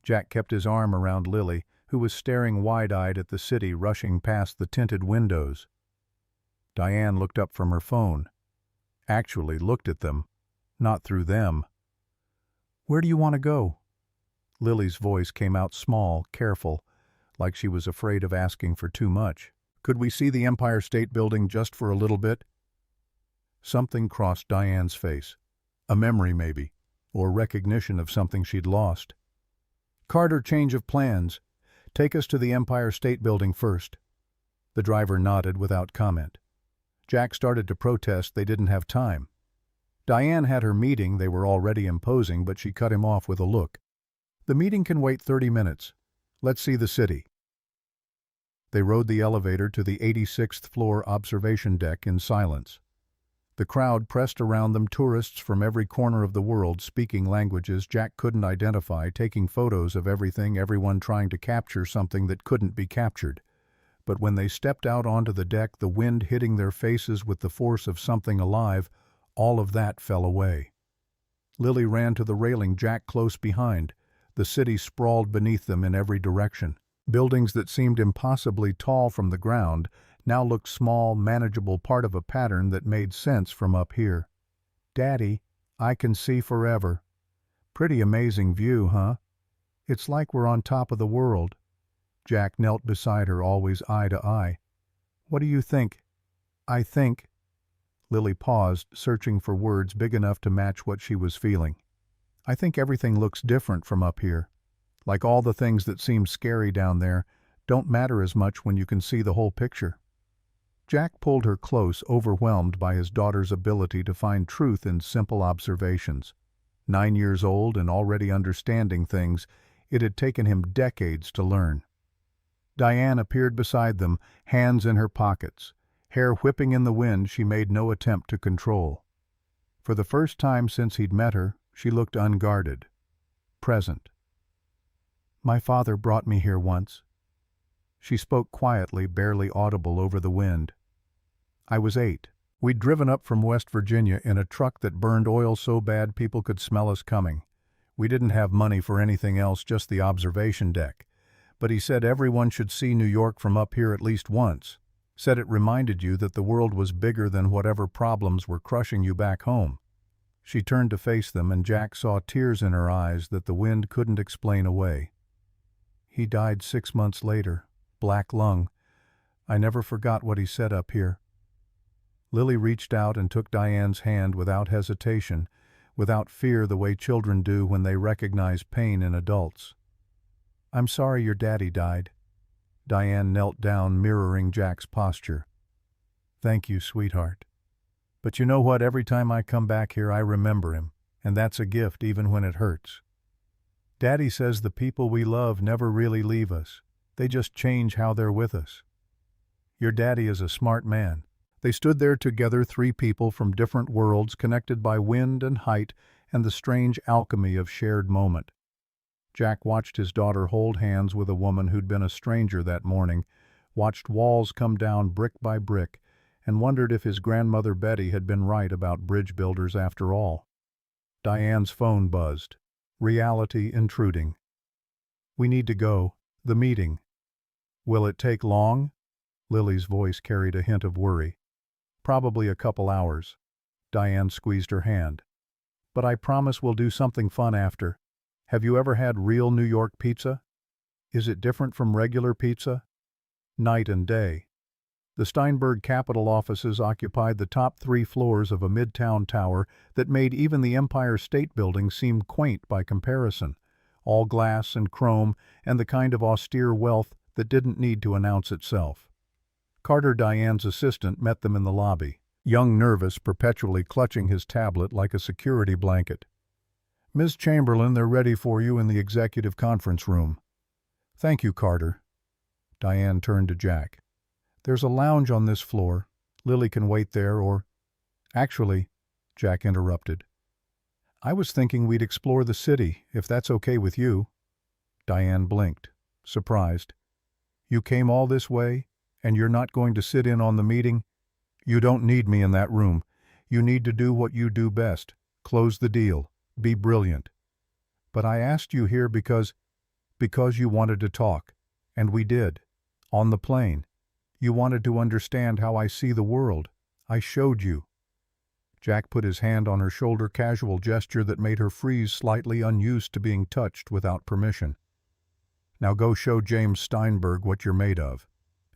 Speaker 1: Jack kept his arm around Lily, who was staring wide-eyed at the city rushing past the tinted windows. Diane looked up from her phone. Actually looked at them, not through them. Where do you want to go? Lily's voice came out small, careful, like she was afraid of asking for too much. Could we see the Empire State Building just for a little bit? Something crossed Diane's face. A memory, maybe, or recognition of something she'd lost. Carter, change of plans. Take us to the Empire State Building first." The driver nodded without comment. Jack started to protest they didn't have time. Diane had her meeting, they were already imposing, but she cut him off with a look. "The meeting can wait 30 minutes. Let's see the city." They rode the elevator to the 86th floor observation deck in silence. The crowd pressed around them, tourists from every corner of the world, speaking languages Jack couldn't identify, taking photos of everything, everyone trying to capture something that couldn't be captured. But when they stepped out onto the deck, the wind hitting their faces with the force of something alive, all of that fell away. Lily ran to the railing, Jack close behind. The city sprawled beneath them in every direction. Buildings that seemed impossibly tall from the ground now looked small, manageable, part of a pattern that made sense from up here. "Daddy, I can see forever." "Pretty amazing view, huh?" "It's like we're on top of the world." Jack knelt beside her, always eye to eye. "What do you think?" "I think—" Lily paused, searching for words big enough to match what she was feeling. "I think everything looks different from up here. Like all the things that seem scary down there don't matter as much when you can see the whole picture." Jack pulled her close, overwhelmed by his daughter's ability to find truth in simple observations. 9 years old and already understanding things it had taken him decades to learn. Diane appeared beside them, hands in her pockets. Hair whipping in the wind she made no attempt to control. For the first time since he'd met her, she looked unguarded, present. "My father brought me here once." She spoke quietly, barely audible over the wind. "I was 8. We'd driven up from West Virginia in a truck that burned oil so bad people could smell us coming. We didn't have money for anything else, just the observation deck. But he said everyone should see New York from up here at least once. Said it reminded you that the world was bigger than whatever problems were crushing you back home." She turned to face them, and Jack saw tears in her eyes that the wind couldn't explain away. "He died 6 months later. Black lung. I never forgot what he said up here." Lily reached out and took Diane's hand without hesitation, without fear, the way children do when they recognize pain in adults. "I'm sorry your daddy died." Diane knelt down, mirroring Jack's posture. "Thank you, sweetheart. But you know what? Every time I come back here I remember him, and that's a gift even when it hurts. Daddy says the people we love never really leave us. They just change how they're with us. Your daddy is a smart man." They stood there together, 3 people from different worlds, connected by wind and height and the strange alchemy of shared moment. Jack watched his daughter hold hands with a woman who'd been a stranger that morning, watched walls come down brick by brick, and wondered if his grandmother Betty had been right about bridge builders after all. Diane's phone buzzed. Reality intruding. "We need to go. The meeting." "Will it take long?" Lily's voice carried a hint of worry. "Probably a couple hours." Diane squeezed her hand. "But I promise we'll do something fun after. Have you ever had real New York pizza? Is it different from regular pizza?" Night and day. The Steinberg Capitol offices occupied the top 3 floors of a midtown tower that made even the Empire State Building seem quaint by comparison. All glass and chrome, and the kind of austere wealth that didn't need to announce itself. Carter, Diane's assistant, met them in the lobby, young, nervous, perpetually clutching his tablet like a security blanket. "Ms. Chamberlain, they're ready for you in the executive conference room." "Thank you, Carter." Diane turned to Jack. "There's a lounge on this floor. Lily can wait there, or—" "Actually," Jack interrupted, "I was thinking we'd explore the city, if that's okay with you." Diane blinked, surprised. "You came all this way, and you're not going to sit in on the meeting?" "You don't need me in that room. You need to do what you do best. Close the deal. Be brilliant." "But I asked you here because you wanted to talk. And we did. On the plane. You wanted to understand how I see the world. I showed you." Jack put his hand on her shoulder, casual gesture that made her freeze, slightly unused to being touched without permission. "Now go show James Steinberg what you're made of.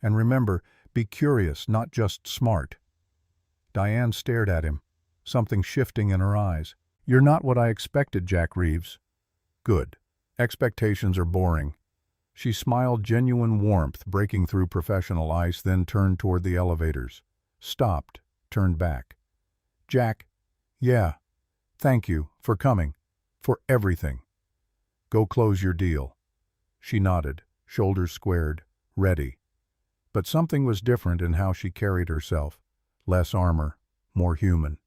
Speaker 1: And remember, be curious, not just smart." Diane stared at him, something shifting in her eyes. "You're not what I expected, Jack Reeves." "Good. Expectations are boring." She smiled genuine warmth, breaking through professional ice, then turned toward the elevators. Stopped, turned back. Jack, yeah, thank you, for coming, for everything. Go close your deal. She nodded, shoulders squared, ready. But something was different in how she carried herself. Less armor, more human.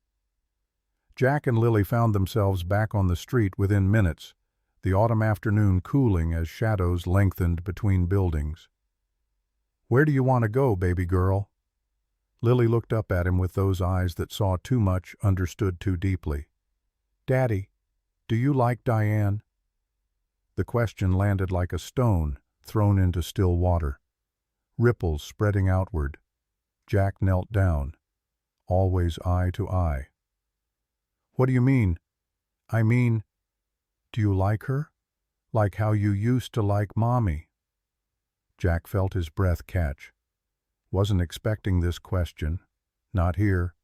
Speaker 1: Jack and Lily found themselves back on the street within minutes, the autumn afternoon cooling as shadows lengthened between buildings. Where do you want to go, baby girl? Lily looked up at him with those eyes that saw too much, understood too deeply. Daddy, do you like Diane? The question landed like a stone thrown into still water. Ripples spreading outward. Jack knelt down, always eye to eye. What do you mean? I mean, do you like her? Like how you used to like Mommy? Jack felt his breath catch. Wasn't expecting this question. Not here.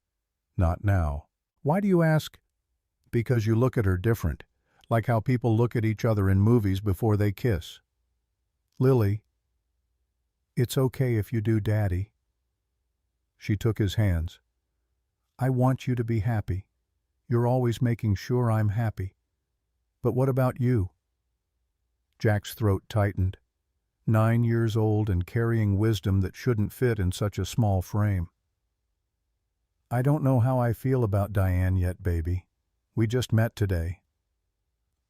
Speaker 1: Not now. Why do you ask? Because you look at her different, like how people look at each other in movies before they kiss. Lily, it's okay if you do, Daddy. She took his hands. I want you to be happy. You're always making sure I'm happy. But what about you? Jack's throat tightened. 9 years old and carrying wisdom that shouldn't fit in such a small frame. I don't know how I feel about Diane yet, baby. We just met today.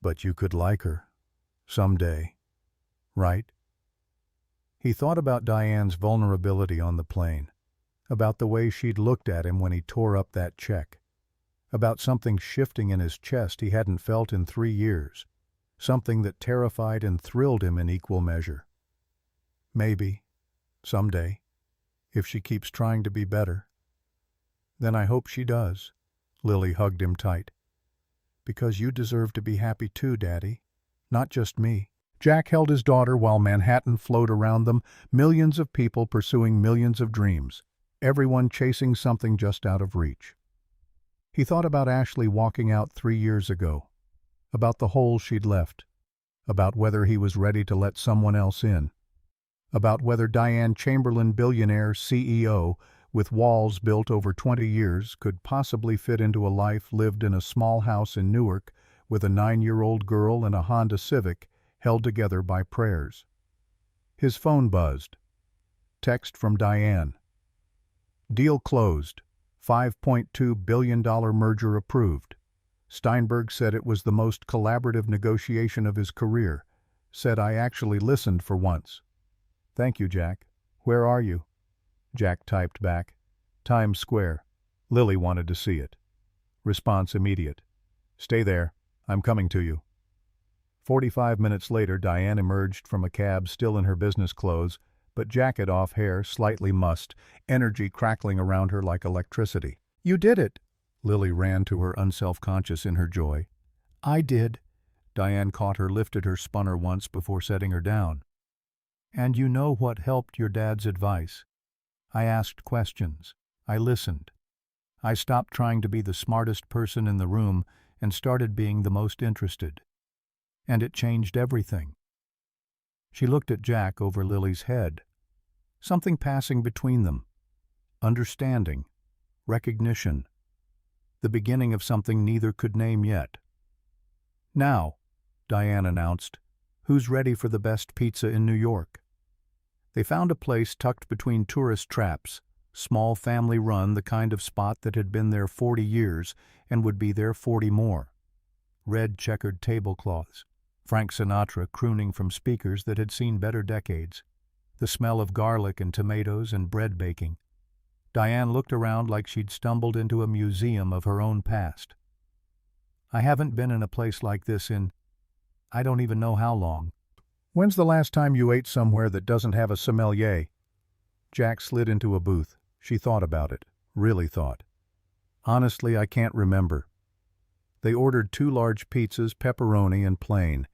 Speaker 1: But you could like her. Someday. Right? He thought about Diane's vulnerability on the plane. About the way she'd looked at him when he tore up that check. About something shifting in his chest he hadn't felt in 3 years. Something that terrified and thrilled him in equal measure. Maybe. Someday. If she keeps trying to be better. Then I hope she does. Lily hugged him tight. Because you deserve to be happy too, Daddy. Not just me. Jack held his daughter while Manhattan flowed around them, millions of people pursuing millions of dreams, everyone chasing something just out of reach. He thought about Ashley walking out 3 years ago, about the hole she'd left, about whether he was ready to let someone else in, about whether Diane Chamberlain, billionaire CEO, with walls built over 20 years, could possibly fit into a life lived in a small house in Newark with a 9-year-old girl and a Honda Civic held together by prayers. His phone buzzed. Text from Diane. Deal closed. $5.2 billion merger approved. Steinberg said it was the most collaborative negotiation of his career. Said I actually listened for once. Thank you, Jack. Where are you? Jack typed back. Times Square. Lily wanted to see it. Response immediate. Stay there. I'm coming to you. 45 minutes later, Diane emerged from a cab still in her business clothes, but jacket off, hair slightly mussed, energy crackling around her like electricity. You did it! Lily ran to her, unself-conscious in her joy. I did. Diane caught her, lifted her, spun her once before setting her down. And you know what helped your dad's advice? I asked questions. I listened. I stopped trying to be the smartest person in the room and started being the most interested. And it changed everything. She looked at Jack over Lily's head. Something passing between them. Understanding. Recognition. The beginning of something neither could name yet. Now, Diane announced, who's ready for the best pizza in New York? They found a place tucked between tourist traps, small family run, the kind of spot that had been there 40 years and would be there 40 more. Red checkered tablecloths. Frank Sinatra crooning from speakers that had seen better decades. The smell of garlic and tomatoes and bread baking. Diane looked around like she'd stumbled into a museum of her own past. I haven't been in a place like this in, I don't even know how long. When's the last time you ate somewhere that doesn't have a sommelier? Jack slid into a booth. She thought about it. Really thought. Honestly, I can't remember. They ordered 2 large pizzas, pepperoni and plain.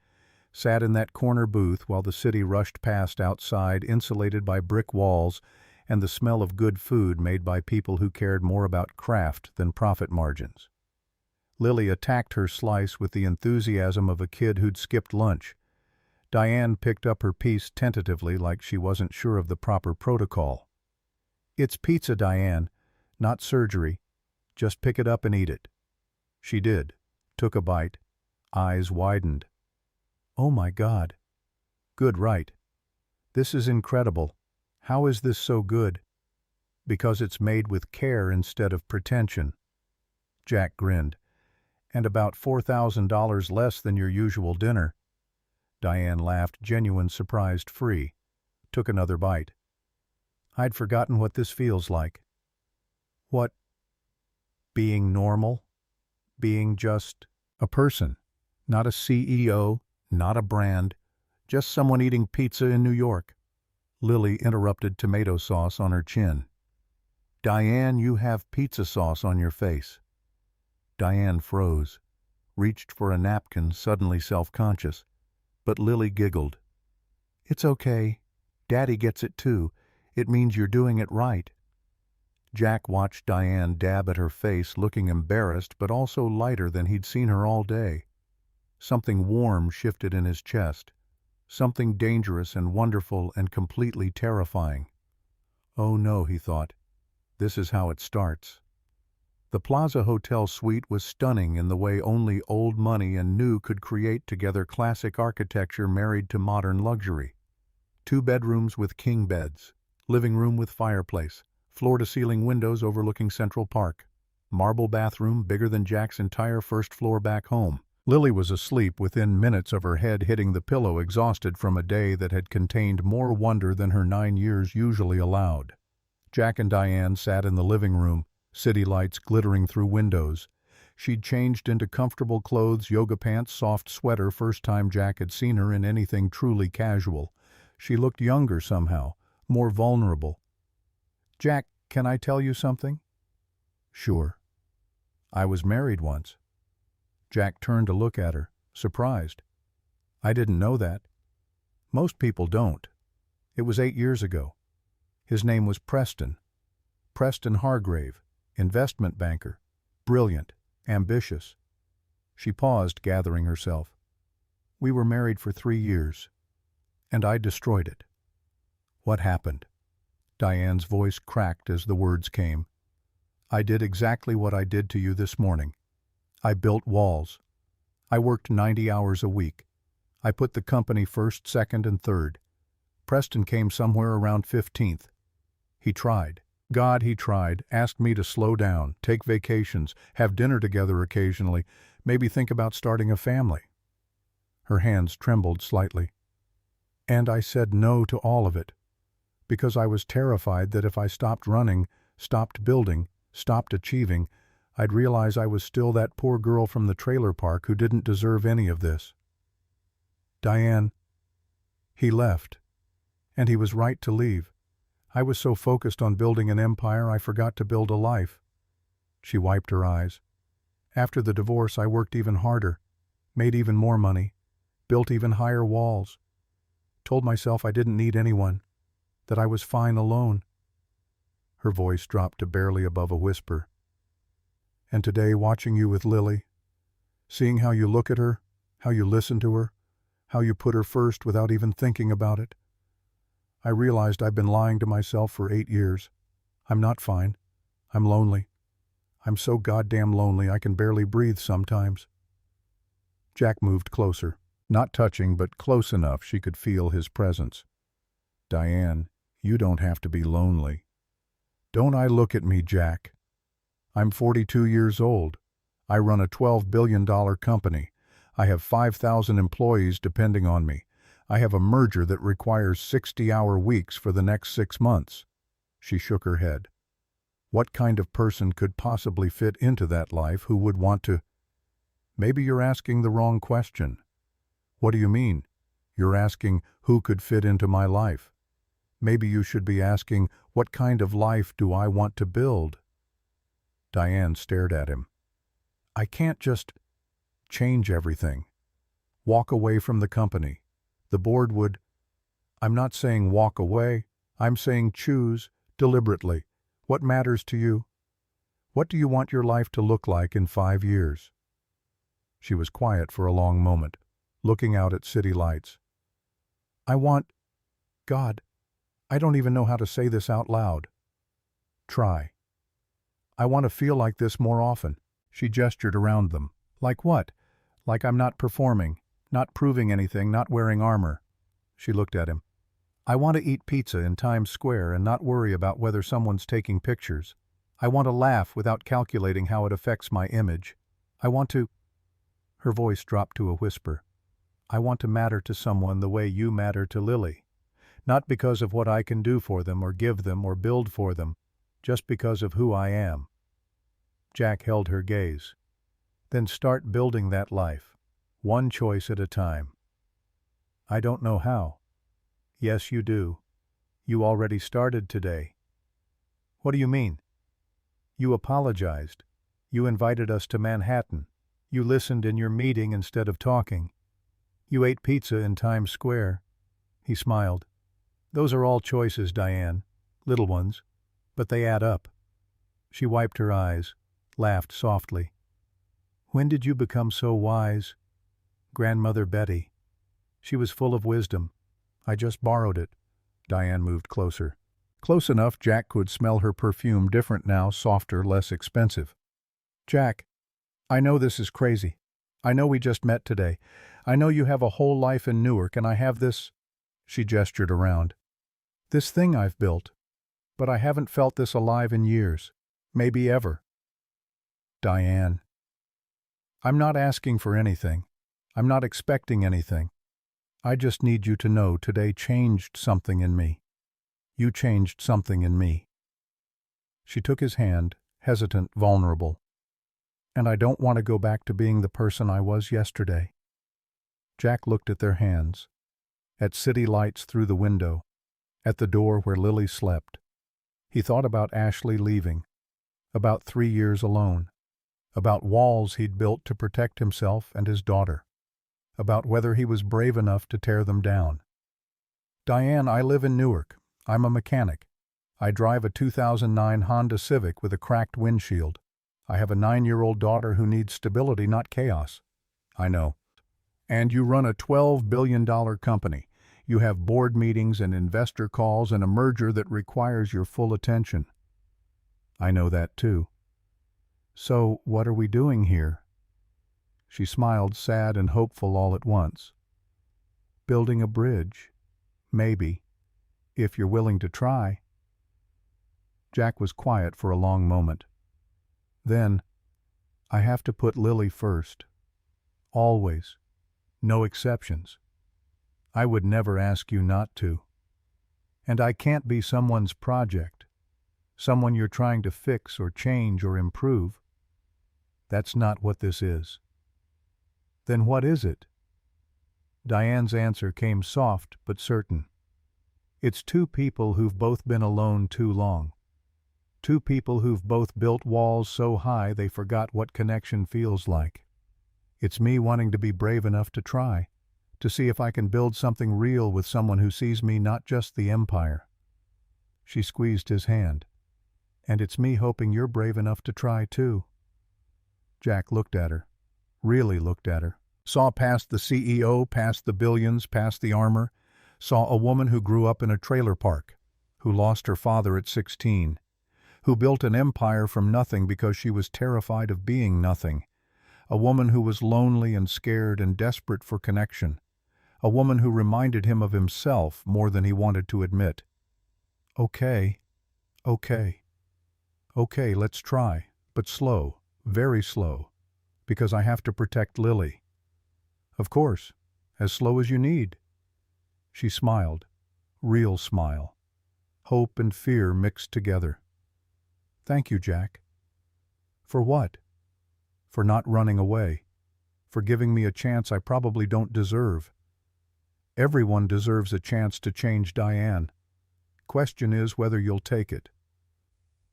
Speaker 1: Sat in that corner booth while the city rushed past outside, insulated by brick walls, and the smell of good food made by people who cared more about craft than profit margins. Lily attacked her slice with the enthusiasm of a kid who'd skipped lunch. Diane picked up her piece tentatively like she wasn't sure of the proper protocol. "It's pizza, Diane, not surgery. Just pick it up and eat it." She did, took a bite, eyes widened. "Oh my God. Good, right. This is incredible. How is this so good?" "Because it's made with care instead of pretension." Jack grinned. "And about $4,000 less than your usual dinner." Diane laughed, genuine surprised free. Took another bite. "I'd forgotten what this feels like." "What?" "Being normal. Being just a person. Not a CEO, not a brand. Just someone eating pizza in New York." Lily interrupted, tomato sauce on her chin. "Diane, you have pizza sauce on your face." Diane froze, reached for a napkin, suddenly self-conscious. But Lily giggled. "It's okay. Daddy gets it too. It means you're doing it right." Jack watched Diane dab at her face, looking embarrassed but also lighter than he'd seen her all day. Something warm shifted in his chest. Something dangerous and wonderful and completely terrifying. "Oh no," he thought. "This is how it starts." The Plaza Hotel suite was stunning in the way only old money and new could create together, classic architecture married to modern luxury. 2 bedrooms with king beds, living room with fireplace, floor-to-ceiling windows overlooking Central Park, marble bathroom bigger than Jack's entire first floor back home. Lily was asleep within minutes of her head hitting the pillow, exhausted from a day that had contained more wonder than her 9 years usually allowed. Jack and Diane sat in the living room, city lights glittering through windows. She'd changed into comfortable clothes, yoga pants, soft sweater, first time Jack had seen her in anything truly casual. She looked younger somehow, more vulnerable. "Jack, can I tell you something?" "Sure." "I was married once." Jack turned to look at her, surprised. "I didn't know that." "Most people don't. It was 8 years ago. His name was Preston. Preston Hargrave. Investment banker. Brilliant. Ambitious." She paused, gathering herself. "We were married for 3 years. And I destroyed it." "What happened?" Diane's voice cracked as the words came. "I did exactly what I did to you this morning. I built walls. I worked 90 hours a week. I put the company first, second, and third. Preston came somewhere around 15th. He tried. God, he tried, asked me to slow down, take vacations, have dinner together occasionally, maybe think about starting a family." Her hands trembled slightly. "And I said no to all of it, because I was terrified that if I stopped running, stopped building, stopped achieving, I'd realize I was still that poor girl from the trailer park who didn't deserve any of this." "Diane, he left. And he was right to leave. I was so focused on building an empire I forgot to build a life." She wiped her eyes. "After the divorce I worked even harder, made even more money, built even higher walls. Told myself I didn't need anyone, that I was fine alone." Her voice dropped to barely above a whisper. "And today, watching you with Lily, seeing how you look at her, how you listen to her, how you put her first without even thinking about it, I realized I've been lying to myself for 8 years. I'm not fine. I'm lonely. I'm so goddamn lonely I can barely breathe sometimes." Jack moved closer, not touching but close enough she could feel his presence. "Diane, you don't have to be lonely." "Don't I look at me, Jack? I'm 42 years old. I run a $12 billion company. I have 5,000 employees depending on me. I have a merger that requires 60-hour weeks for the next 6 months." She shook her head. "What kind of person could possibly fit into that life who would want to—" "Maybe you're asking the wrong question." "What do you mean?" "You're asking who could fit into my life. Maybe you should be asking, what kind of life do I want to build?" Diane stared at him. "I can't just change everything. Walk away from the company. The board would—" "I'm not saying walk away. I'm saying choose, deliberately. What matters to you? What do you want your life to look like in 5 years?" She was quiet for a long moment, looking out at city lights. I want, God, I don't even know how to say this out loud. Try. I want to feel like this more often. She gestured around them. Like what? Like I'm not performing, not proving anything, not wearing armor. She looked at him. I want to eat pizza in Times Square and not worry about whether someone's taking pictures. I want to laugh without calculating how it affects my image. I want to... Her voice dropped to a whisper. I want to matter to someone the way you matter to Lily. Not because of what I can do for them or give them or build for them, just because of who I am. Jack held her gaze. Then start building that life, one choice at a time. I don't know how. Yes, you do. You already started today. What do you mean? You apologized. You invited us to Manhattan. You listened in your meeting instead of talking. You ate pizza in Times Square. He smiled. Those are all choices, Diane. Little ones. But they add up. She wiped her eyes, laughed softly. When did you become so wise? Grandmother Betty. She was full of wisdom. I just borrowed it. Diane moved closer. Close enough Jack could smell her perfume, different now, softer, less expensive. Jack, I know this is crazy. I know we just met today. I know you have a whole life in Newark and I have this... She gestured around. This thing I've built. But I haven't felt this alive in years. Maybe ever. Diane. I'm not asking for anything. I'm not expecting anything. I just need you to know today changed something in me. You changed something in me. She took his hand, hesitant, vulnerable. And I don't want to go back to being the person I was yesterday. Jack looked at their hands, at city lights through the window, at the door where Lily slept. He thought about Ashley leaving, about 3 years alone, about walls he'd built to protect himself and his daughter, about whether he was brave enough to tear them down. Diane, I live in Newark. I'm a mechanic. I drive a 2009 Honda Civic with a cracked windshield. I have a 9-year-old daughter who needs stability, not chaos. I know. And you run a $12 billion company. You have board meetings and investor calls and a merger that requires your full attention. I know that too. So what are we doing here? She smiled, sad and hopeful all at once. Building a bridge. Maybe. If you're willing to try. Jack was quiet for a long moment. Then, I have to put Lily first. Always. No exceptions. I would never ask you not to. And I can't be someone's project, someone you're trying to fix or change or improve. That's not what this is. Then what is it? Diane's answer came soft but certain. It's two people who've both been alone too long. Two people who've both built walls so high they forgot what connection feels like. It's me wanting to be brave enough to try, to see if I can build something real with someone who sees me, not just the empire. She squeezed his hand. And it's me hoping you're brave enough to try too. Jack looked at her, really looked at her, saw past the CEO, past the billions, past the armor, saw a woman who grew up in a trailer park, who lost her father at 16, who built an empire from nothing because she was terrified of being nothing, a woman who was lonely and scared and desperate for connection, a woman who reminded him of himself more than he wanted to admit. Okay, let's try, but slow, very slow, because I have to protect Lily. Of course, as slow as you need. She smiled, real smile, hope and fear mixed together. Thank you, Jack. For what? For not running away, for giving me a chance I probably don't deserve. Everyone deserves a chance to change Diane. Question is whether you'll take it.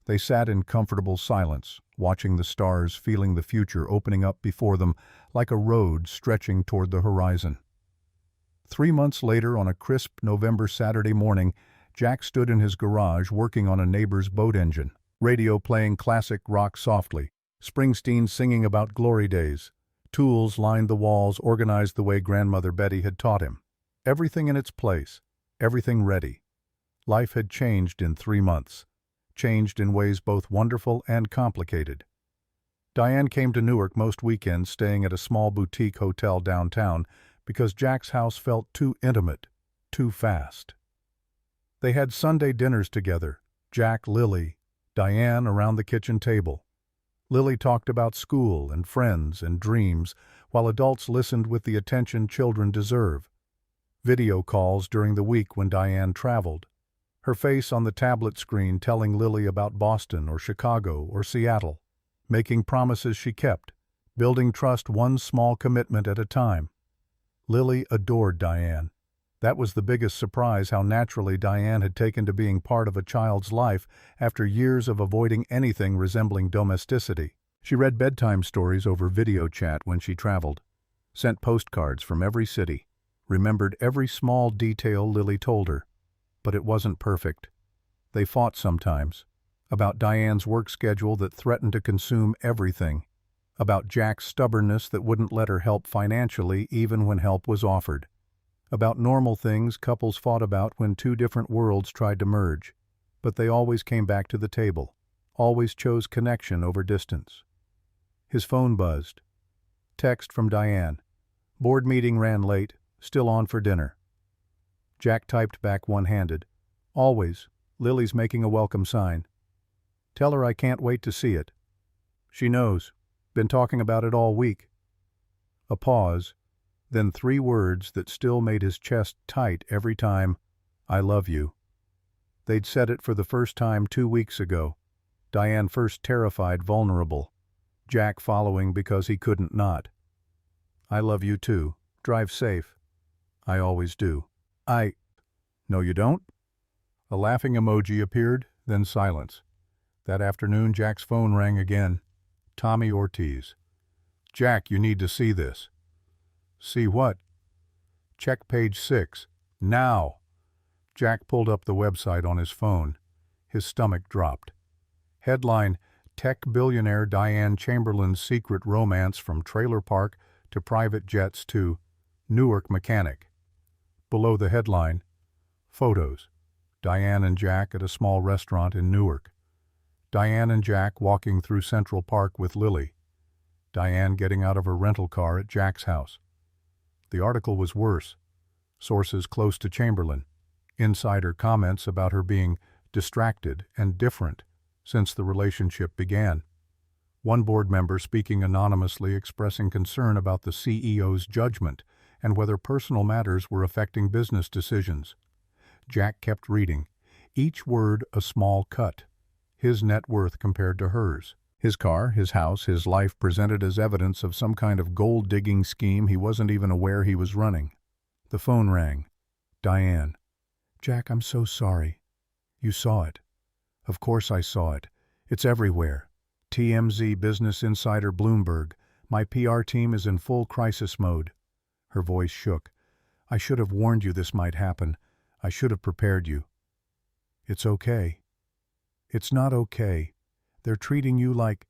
Speaker 1: They sat in comfortable silence, watching the stars, feeling the future opening up before them like a road stretching toward the horizon. 3 months later, on a crisp November Saturday morning, Jack stood in his garage working on a neighbor's boat engine, radio playing classic rock softly, Springsteen singing about glory days. Tools lined the walls, organized the way Grandmother Betty had taught him. Everything in its place, everything ready. Life had changed in 3 months, changed in ways both wonderful and complicated. Diane came to Newark most weekends, staying at a small boutique hotel downtown because Jack's house felt too intimate, too fast. They had Sunday dinners together, Jack, Lily, Diane around the kitchen table. Lily talked about school and friends and dreams, while adults listened with the attention children deserve. Video calls during the week when Diane traveled, her face on the tablet screen telling Lily about Boston or Chicago or Seattle, making promises she kept, building trust one small commitment at a time. Lily adored Diane. That was the biggest surprise, how naturally Diane had taken to being part of a child's life after years of avoiding anything resembling domesticity. She read bedtime stories over video chat when she traveled, sent postcards from every city, remembered every small detail Lily told her. But it wasn't perfect. They fought sometimes, about Diane's work schedule that threatened to consume everything, about Jack's stubbornness that wouldn't let her help financially even when help was offered, about normal things couples fought about when two different worlds tried to merge, but they always came back to the table, always chose connection over distance. His phone buzzed. Text from Diane. Board meeting ran late, still on for dinner. Jack typed back one-handed. Always, Lily's making a welcome sign. Tell her I can't wait to see it. She knows. Been talking about it all week. A pause, then 3 words that still made his chest tight every time. I love you. They'd said it for the first time 2 weeks ago. Diane first terrified, vulnerable. Jack following because he couldn't not. I love you too. Drive safe. I always do. No you don't? A laughing emoji appeared, then silence. That afternoon Jack's phone rang again. Tommy Ortiz. Jack, you need to see this. See what? Check page 6. Now! Jack pulled up the website on his phone. His stomach dropped. Headline, Tech Billionaire Diane Chamberlain's Secret Romance from Trailer Park to Private Jets to Newark Mechanic. Below the headline, photos. Diane and Jack at a small restaurant in Newark. Diane and Jack walking through Central Park with Lily. Diane getting out of her rental car at Jack's house. The article was worse. Sources close to Chamberlain. Insider comments about her being distracted and different since the relationship began. One board member speaking anonymously expressing concern about the CEO's judgment and whether personal matters were affecting business decisions. Jack kept reading, each word a small cut, his net worth compared to hers. His car, his house, his life presented as evidence of some kind of gold-digging scheme he wasn't even aware he was running. The phone rang. Diane. Jack, I'm so sorry. You saw it. Of course I saw it. It's everywhere. TMZ, Business Insider, Bloomberg. My PR team is in full crisis mode. Her voice shook. I should have warned you this might happen. I should have prepared you. It's okay. It's not okay. They're treating you like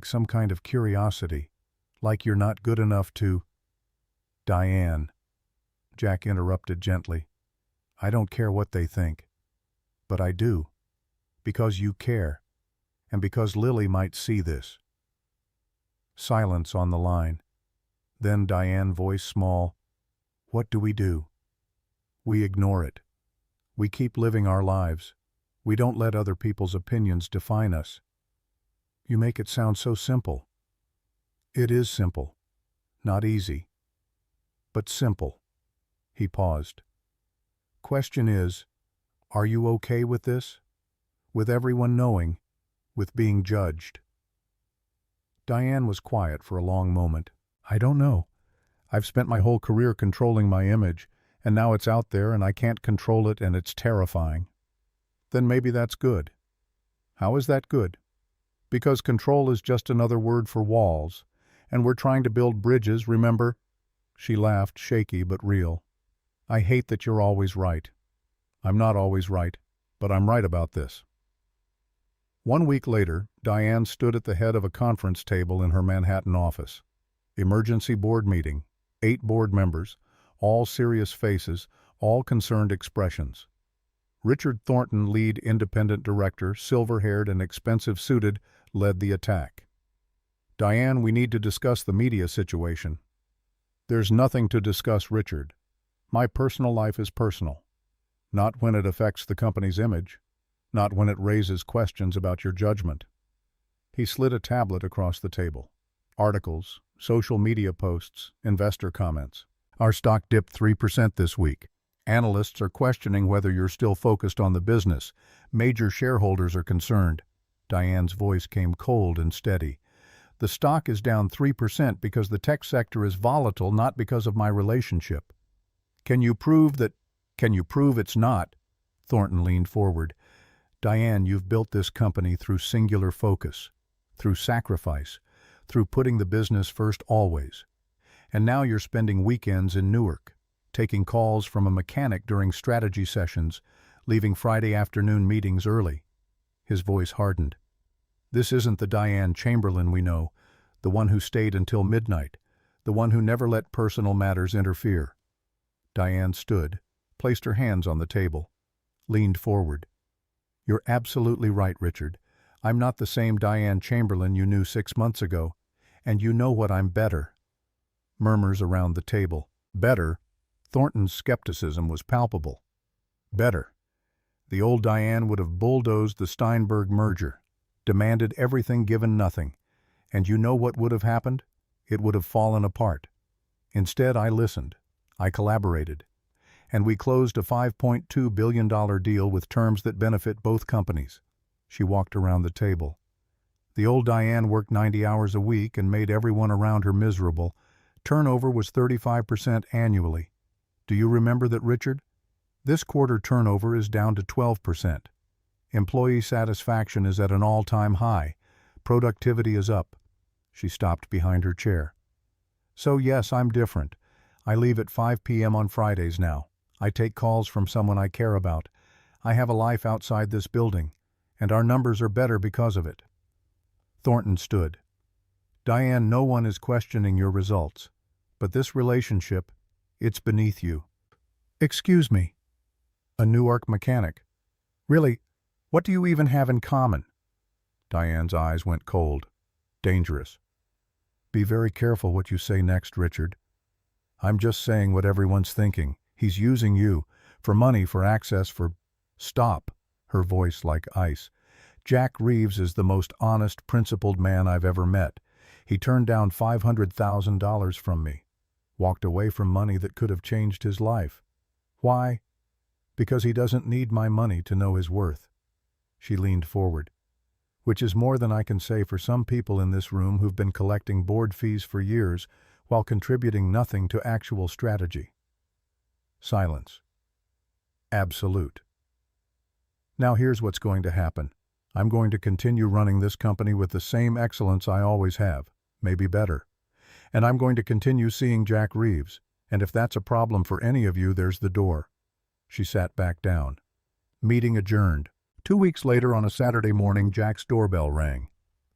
Speaker 1: some kind of curiosity, like you're not good enough to... Diane. Jack interrupted gently. I don't care what they think. But I do. Because you care. And because Lily might see this. Silence on the line. Then Diane, voice small. What do? We ignore it. We keep living our lives. We don't let other people's opinions define us. You make it sound so simple. It is simple. Not easy. But simple. He paused. Question is, are you okay with this? With everyone knowing? With being judged? Diane was quiet for a long moment. I don't know. I've spent my whole career controlling my image, and now it's out there and I can't control it and it's terrifying. Then maybe that's good. How is that good? Because control is just another word for walls, and we're trying to build bridges, remember? She laughed, shaky but real. I hate that you're always right. I'm not always right, but I'm right about this. 1 week later, Diane stood at the head of a conference table in her Manhattan office. Emergency board meeting, 8 board members, All serious faces, all concerned expressions. Richard Thornton, lead independent director, silver-haired and expensive-suited, led the attack. "Diane, we need to discuss the media situation." "There's nothing to discuss, Richard. My personal life is personal. Not when it affects the company's image. Not when it raises questions about your judgment." He slid a tablet across the table. Articles, social media posts, investor comments. "Our stock dipped 3% this week. Analysts are questioning whether you're still focused on the business. Major shareholders are concerned." Diane's voice came cold and steady. "The stock is down 3% because the tech sector is volatile, not because of my relationship." Can you prove it's not?" Thornton leaned forward. "Diane, you've built this company through singular focus, through sacrifice, through putting the business first always. And now you're spending weekends in Newark, taking calls from a mechanic during strategy sessions, leaving Friday afternoon meetings early." His voice hardened. "This isn't the Diane Chamberlain we know, the one who stayed until midnight, the one who never let personal matters interfere." Diane stood, placed her hands on the table, leaned forward. "You're absolutely right, Richard. I'm not the same Diane Chamberlain you knew 6 months ago, and you know what, I'm better." Murmurs around the table. "Better?" Thornton's skepticism was palpable. "Better. The old Diane would have bulldozed the Steinberg merger, demanded everything, given nothing. And you know what would have happened? It would have fallen apart. Instead, I listened. I collaborated. And we closed a $5.2 billion deal with terms that benefit both companies." She walked around the table. "The old Diane worked 90 hours a week and made everyone around her miserable. Turnover was 35% annually. Do you remember that, Richard? This quarter turnover is down to 12%. Employee satisfaction is at an all-time high. Productivity is up." She stopped behind her chair. "So yes, I'm different. I leave at 5 p.m. on Fridays now. I take calls from someone I care about. I have a life outside this building, and our numbers are better because of it." Thornton stood. "Diane, no one is questioning your results. But this relationship, it's beneath you." "Excuse me." "A Newark mechanic. Really, what do you even have in common?" Diane's eyes went cold. "Dangerous." "Be very careful what you say next, Richard. I'm just saying what everyone's thinking. He's using you, for money, for access, for—" "Stop," her voice like ice. "Jack Reeves is the most honest, principled man I've ever met. He turned down $500,000 from me, walked away from money that could have changed his life. Why? Because he doesn't need my money to know his worth." She leaned forward. "Which is more than I can say for some people in this room who've been collecting board fees for years while contributing nothing to actual strategy." Silence. Absolute. "Now here's what's going to happen. I'm going to continue running this company with the same excellence I always have, maybe better. And I'm going to continue seeing Jack Reeves, and if that's a problem for any of you, there's the door." She sat back down. Meeting adjourned. 2 weeks later, on a Saturday morning, Jack's doorbell rang.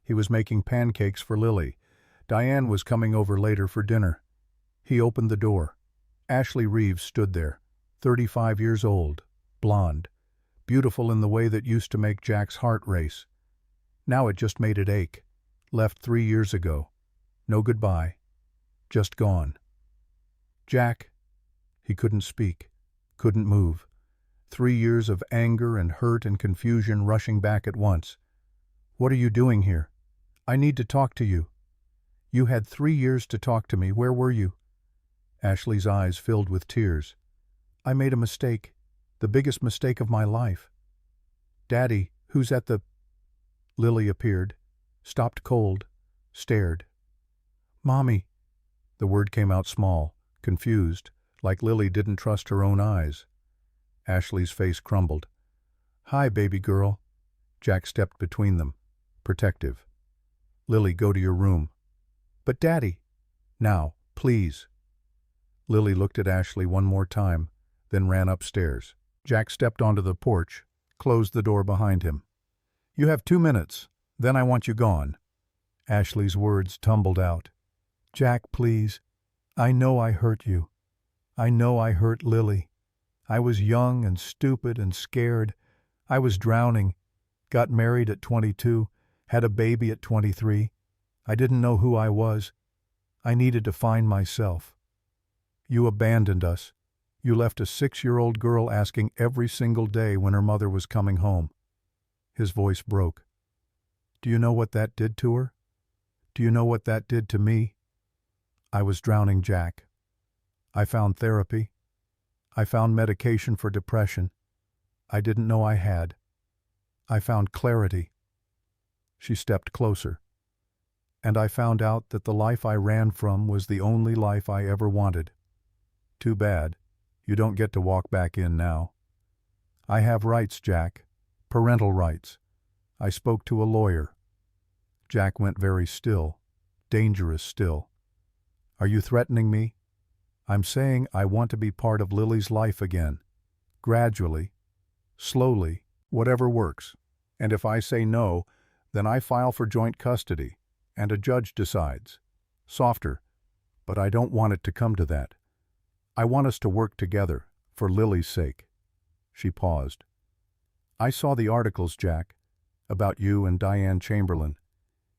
Speaker 1: He was making pancakes for Lily. Diane was coming over later for dinner. He opened the door. Ashley Reeves stood there, 35 years old, blonde, beautiful in the way that used to make Jack's heart race. Now it just made it ache. Left 3 years ago. No goodbye. Just gone. "Jack." He couldn't speak, couldn't move. 3 years of anger and hurt and confusion rushing back at once. "What are you doing here? I need to talk to you." "You had 3 years to talk to me. Where were you?" Ashley's eyes filled with tears. "I made a mistake, the biggest mistake of my life." "Daddy, who's at the—" Lily appeared, stopped cold, stared. "Mommy." The word came out small, confused, like Lily didn't trust her own eyes. Ashley's face crumbled. "Hi, baby girl." Jack stepped between them, protective. "Lily, go to your room." "But Daddy." "Now, please." Lily looked at Ashley one more time, then ran upstairs. Jack stepped onto the porch, closed the door behind him. "You have 2 minutes, then I want you gone." Ashley's words tumbled out. "Jack, please. I know I hurt you. I know I hurt Lily. I was young and stupid and scared. I was drowning. Got married at 22, had a baby at 23. I didn't know who I was. I needed to find myself. You abandoned us. You left a 6-year-old girl asking every single day when her mother was coming home. His voice broke. Do you know what that did to her? Do you know what that did to me? I was drowning, Jack. I found therapy. I found medication for depression. I didn't know I had. I found clarity. She stepped closer. And I found out that the life I ran from was the only life I ever wanted. Too bad. You don't get to walk back in now. I have rights, Jack. Parental rights. I spoke to a lawyer. Jack went very still. Dangerous still. Are you threatening me? I'm saying I want to be part of Lily's life again. Gradually. Slowly. Whatever works. And if I say no, then I file for joint custody, and a judge decides. Softer. But I don't want it to come to that. I want us to work together, for Lily's sake. She paused. I saw the articles, Jack, about you and Diane Chamberlain.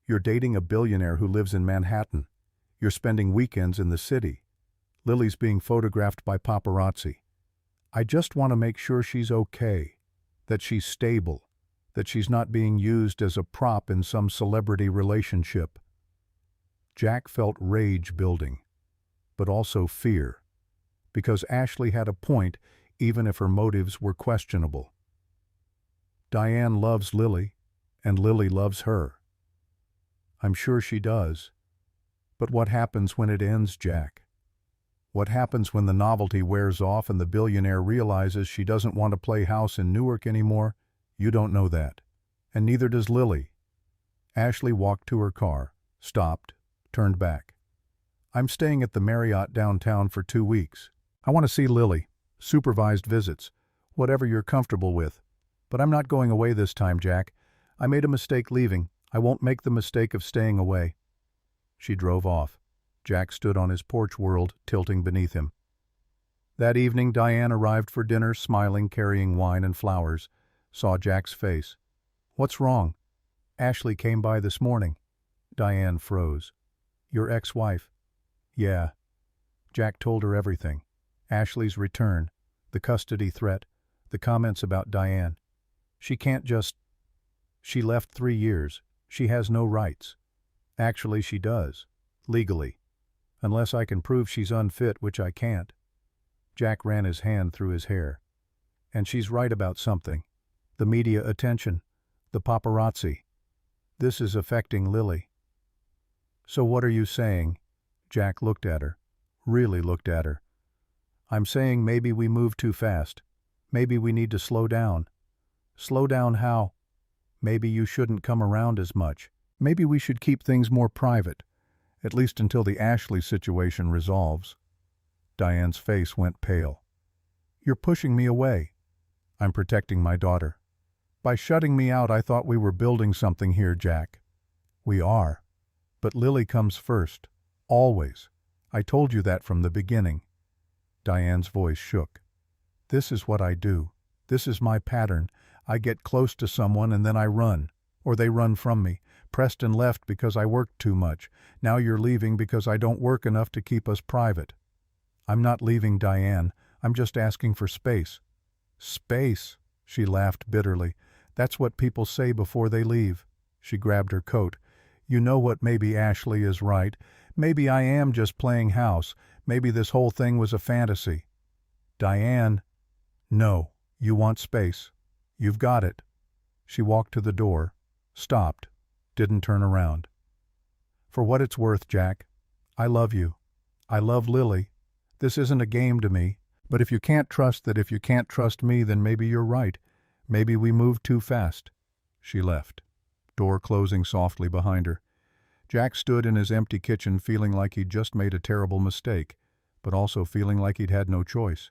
Speaker 1: You're dating a billionaire who lives in Manhattan. You're spending weekends in the city. Lily's being photographed by paparazzi. I just want to make sure she's okay, that she's stable, that she's not being used as a prop in some celebrity relationship. Jack felt rage building, but also fear, because Ashley had a point even if her motives were questionable. Diane loves Lily, and Lily loves her. I'm sure she does. But what happens when it ends, Jack? What happens when the novelty wears off and the billionaire realizes she doesn't want to play house in Newark anymore? You don't know that. And neither does Lily. Ashley walked to her car, stopped, turned back. I'm staying at the Marriott downtown for 2 weeks. I want to see Lily. Supervised visits. Whatever you're comfortable with. But I'm not going away this time, Jack. I made a mistake leaving. I won't make the mistake of staying away. She drove off. Jack stood on his porch world, tilting beneath him. That evening, Diane arrived for dinner, smiling, carrying wine and flowers. Saw Jack's face. What's wrong? Ashley came by this morning. Diane froze. Your ex-wife? Yeah. Jack told her everything. Ashley's return, the custody threat, the comments about Diane. She can't just... She left 3 years. She has no rights. Actually, she does. Legally. Unless I can prove she's unfit, which I can't. Jack ran his hand through his hair. And she's right about something. The media attention. The paparazzi. This is affecting Lily. So what are you saying? Jack looked at her. Really looked at her. I'm saying maybe we move too fast. Maybe we need to slow down. Slow down how? Maybe you shouldn't come around as much. Maybe we should keep things more private, at least until the Ashley situation resolves. Diane's face went pale. You're pushing me away. I'm protecting my daughter. By shutting me out, I thought we were building something here, Jack. We are. But Lily comes first. Always. I told you that from the beginning. Diane's voice shook. This is what I do. This is my pattern. I get close to someone and then I run. Or they run from me. Preston left because I worked too much. Now you're leaving because I don't work enough to keep us private. I'm not leaving, Diane. I'm just asking for space. Space, she laughed bitterly. That's what people say before they leave. She grabbed her coat. You know what, maybe Ashley is right. Maybe I am just playing house. Maybe this whole thing was a fantasy. Diane. No, you want space. You've got it. She walked to the door, stopped, didn't turn around. For what it's worth, Jack, I love you. I love Lily. This isn't a game to me, but if you can't trust me, then maybe you're right. Maybe we moved too fast. She left, door closing softly behind her. Jack stood in his empty kitchen feeling like he'd just made a terrible mistake, but also feeling like he'd had no choice.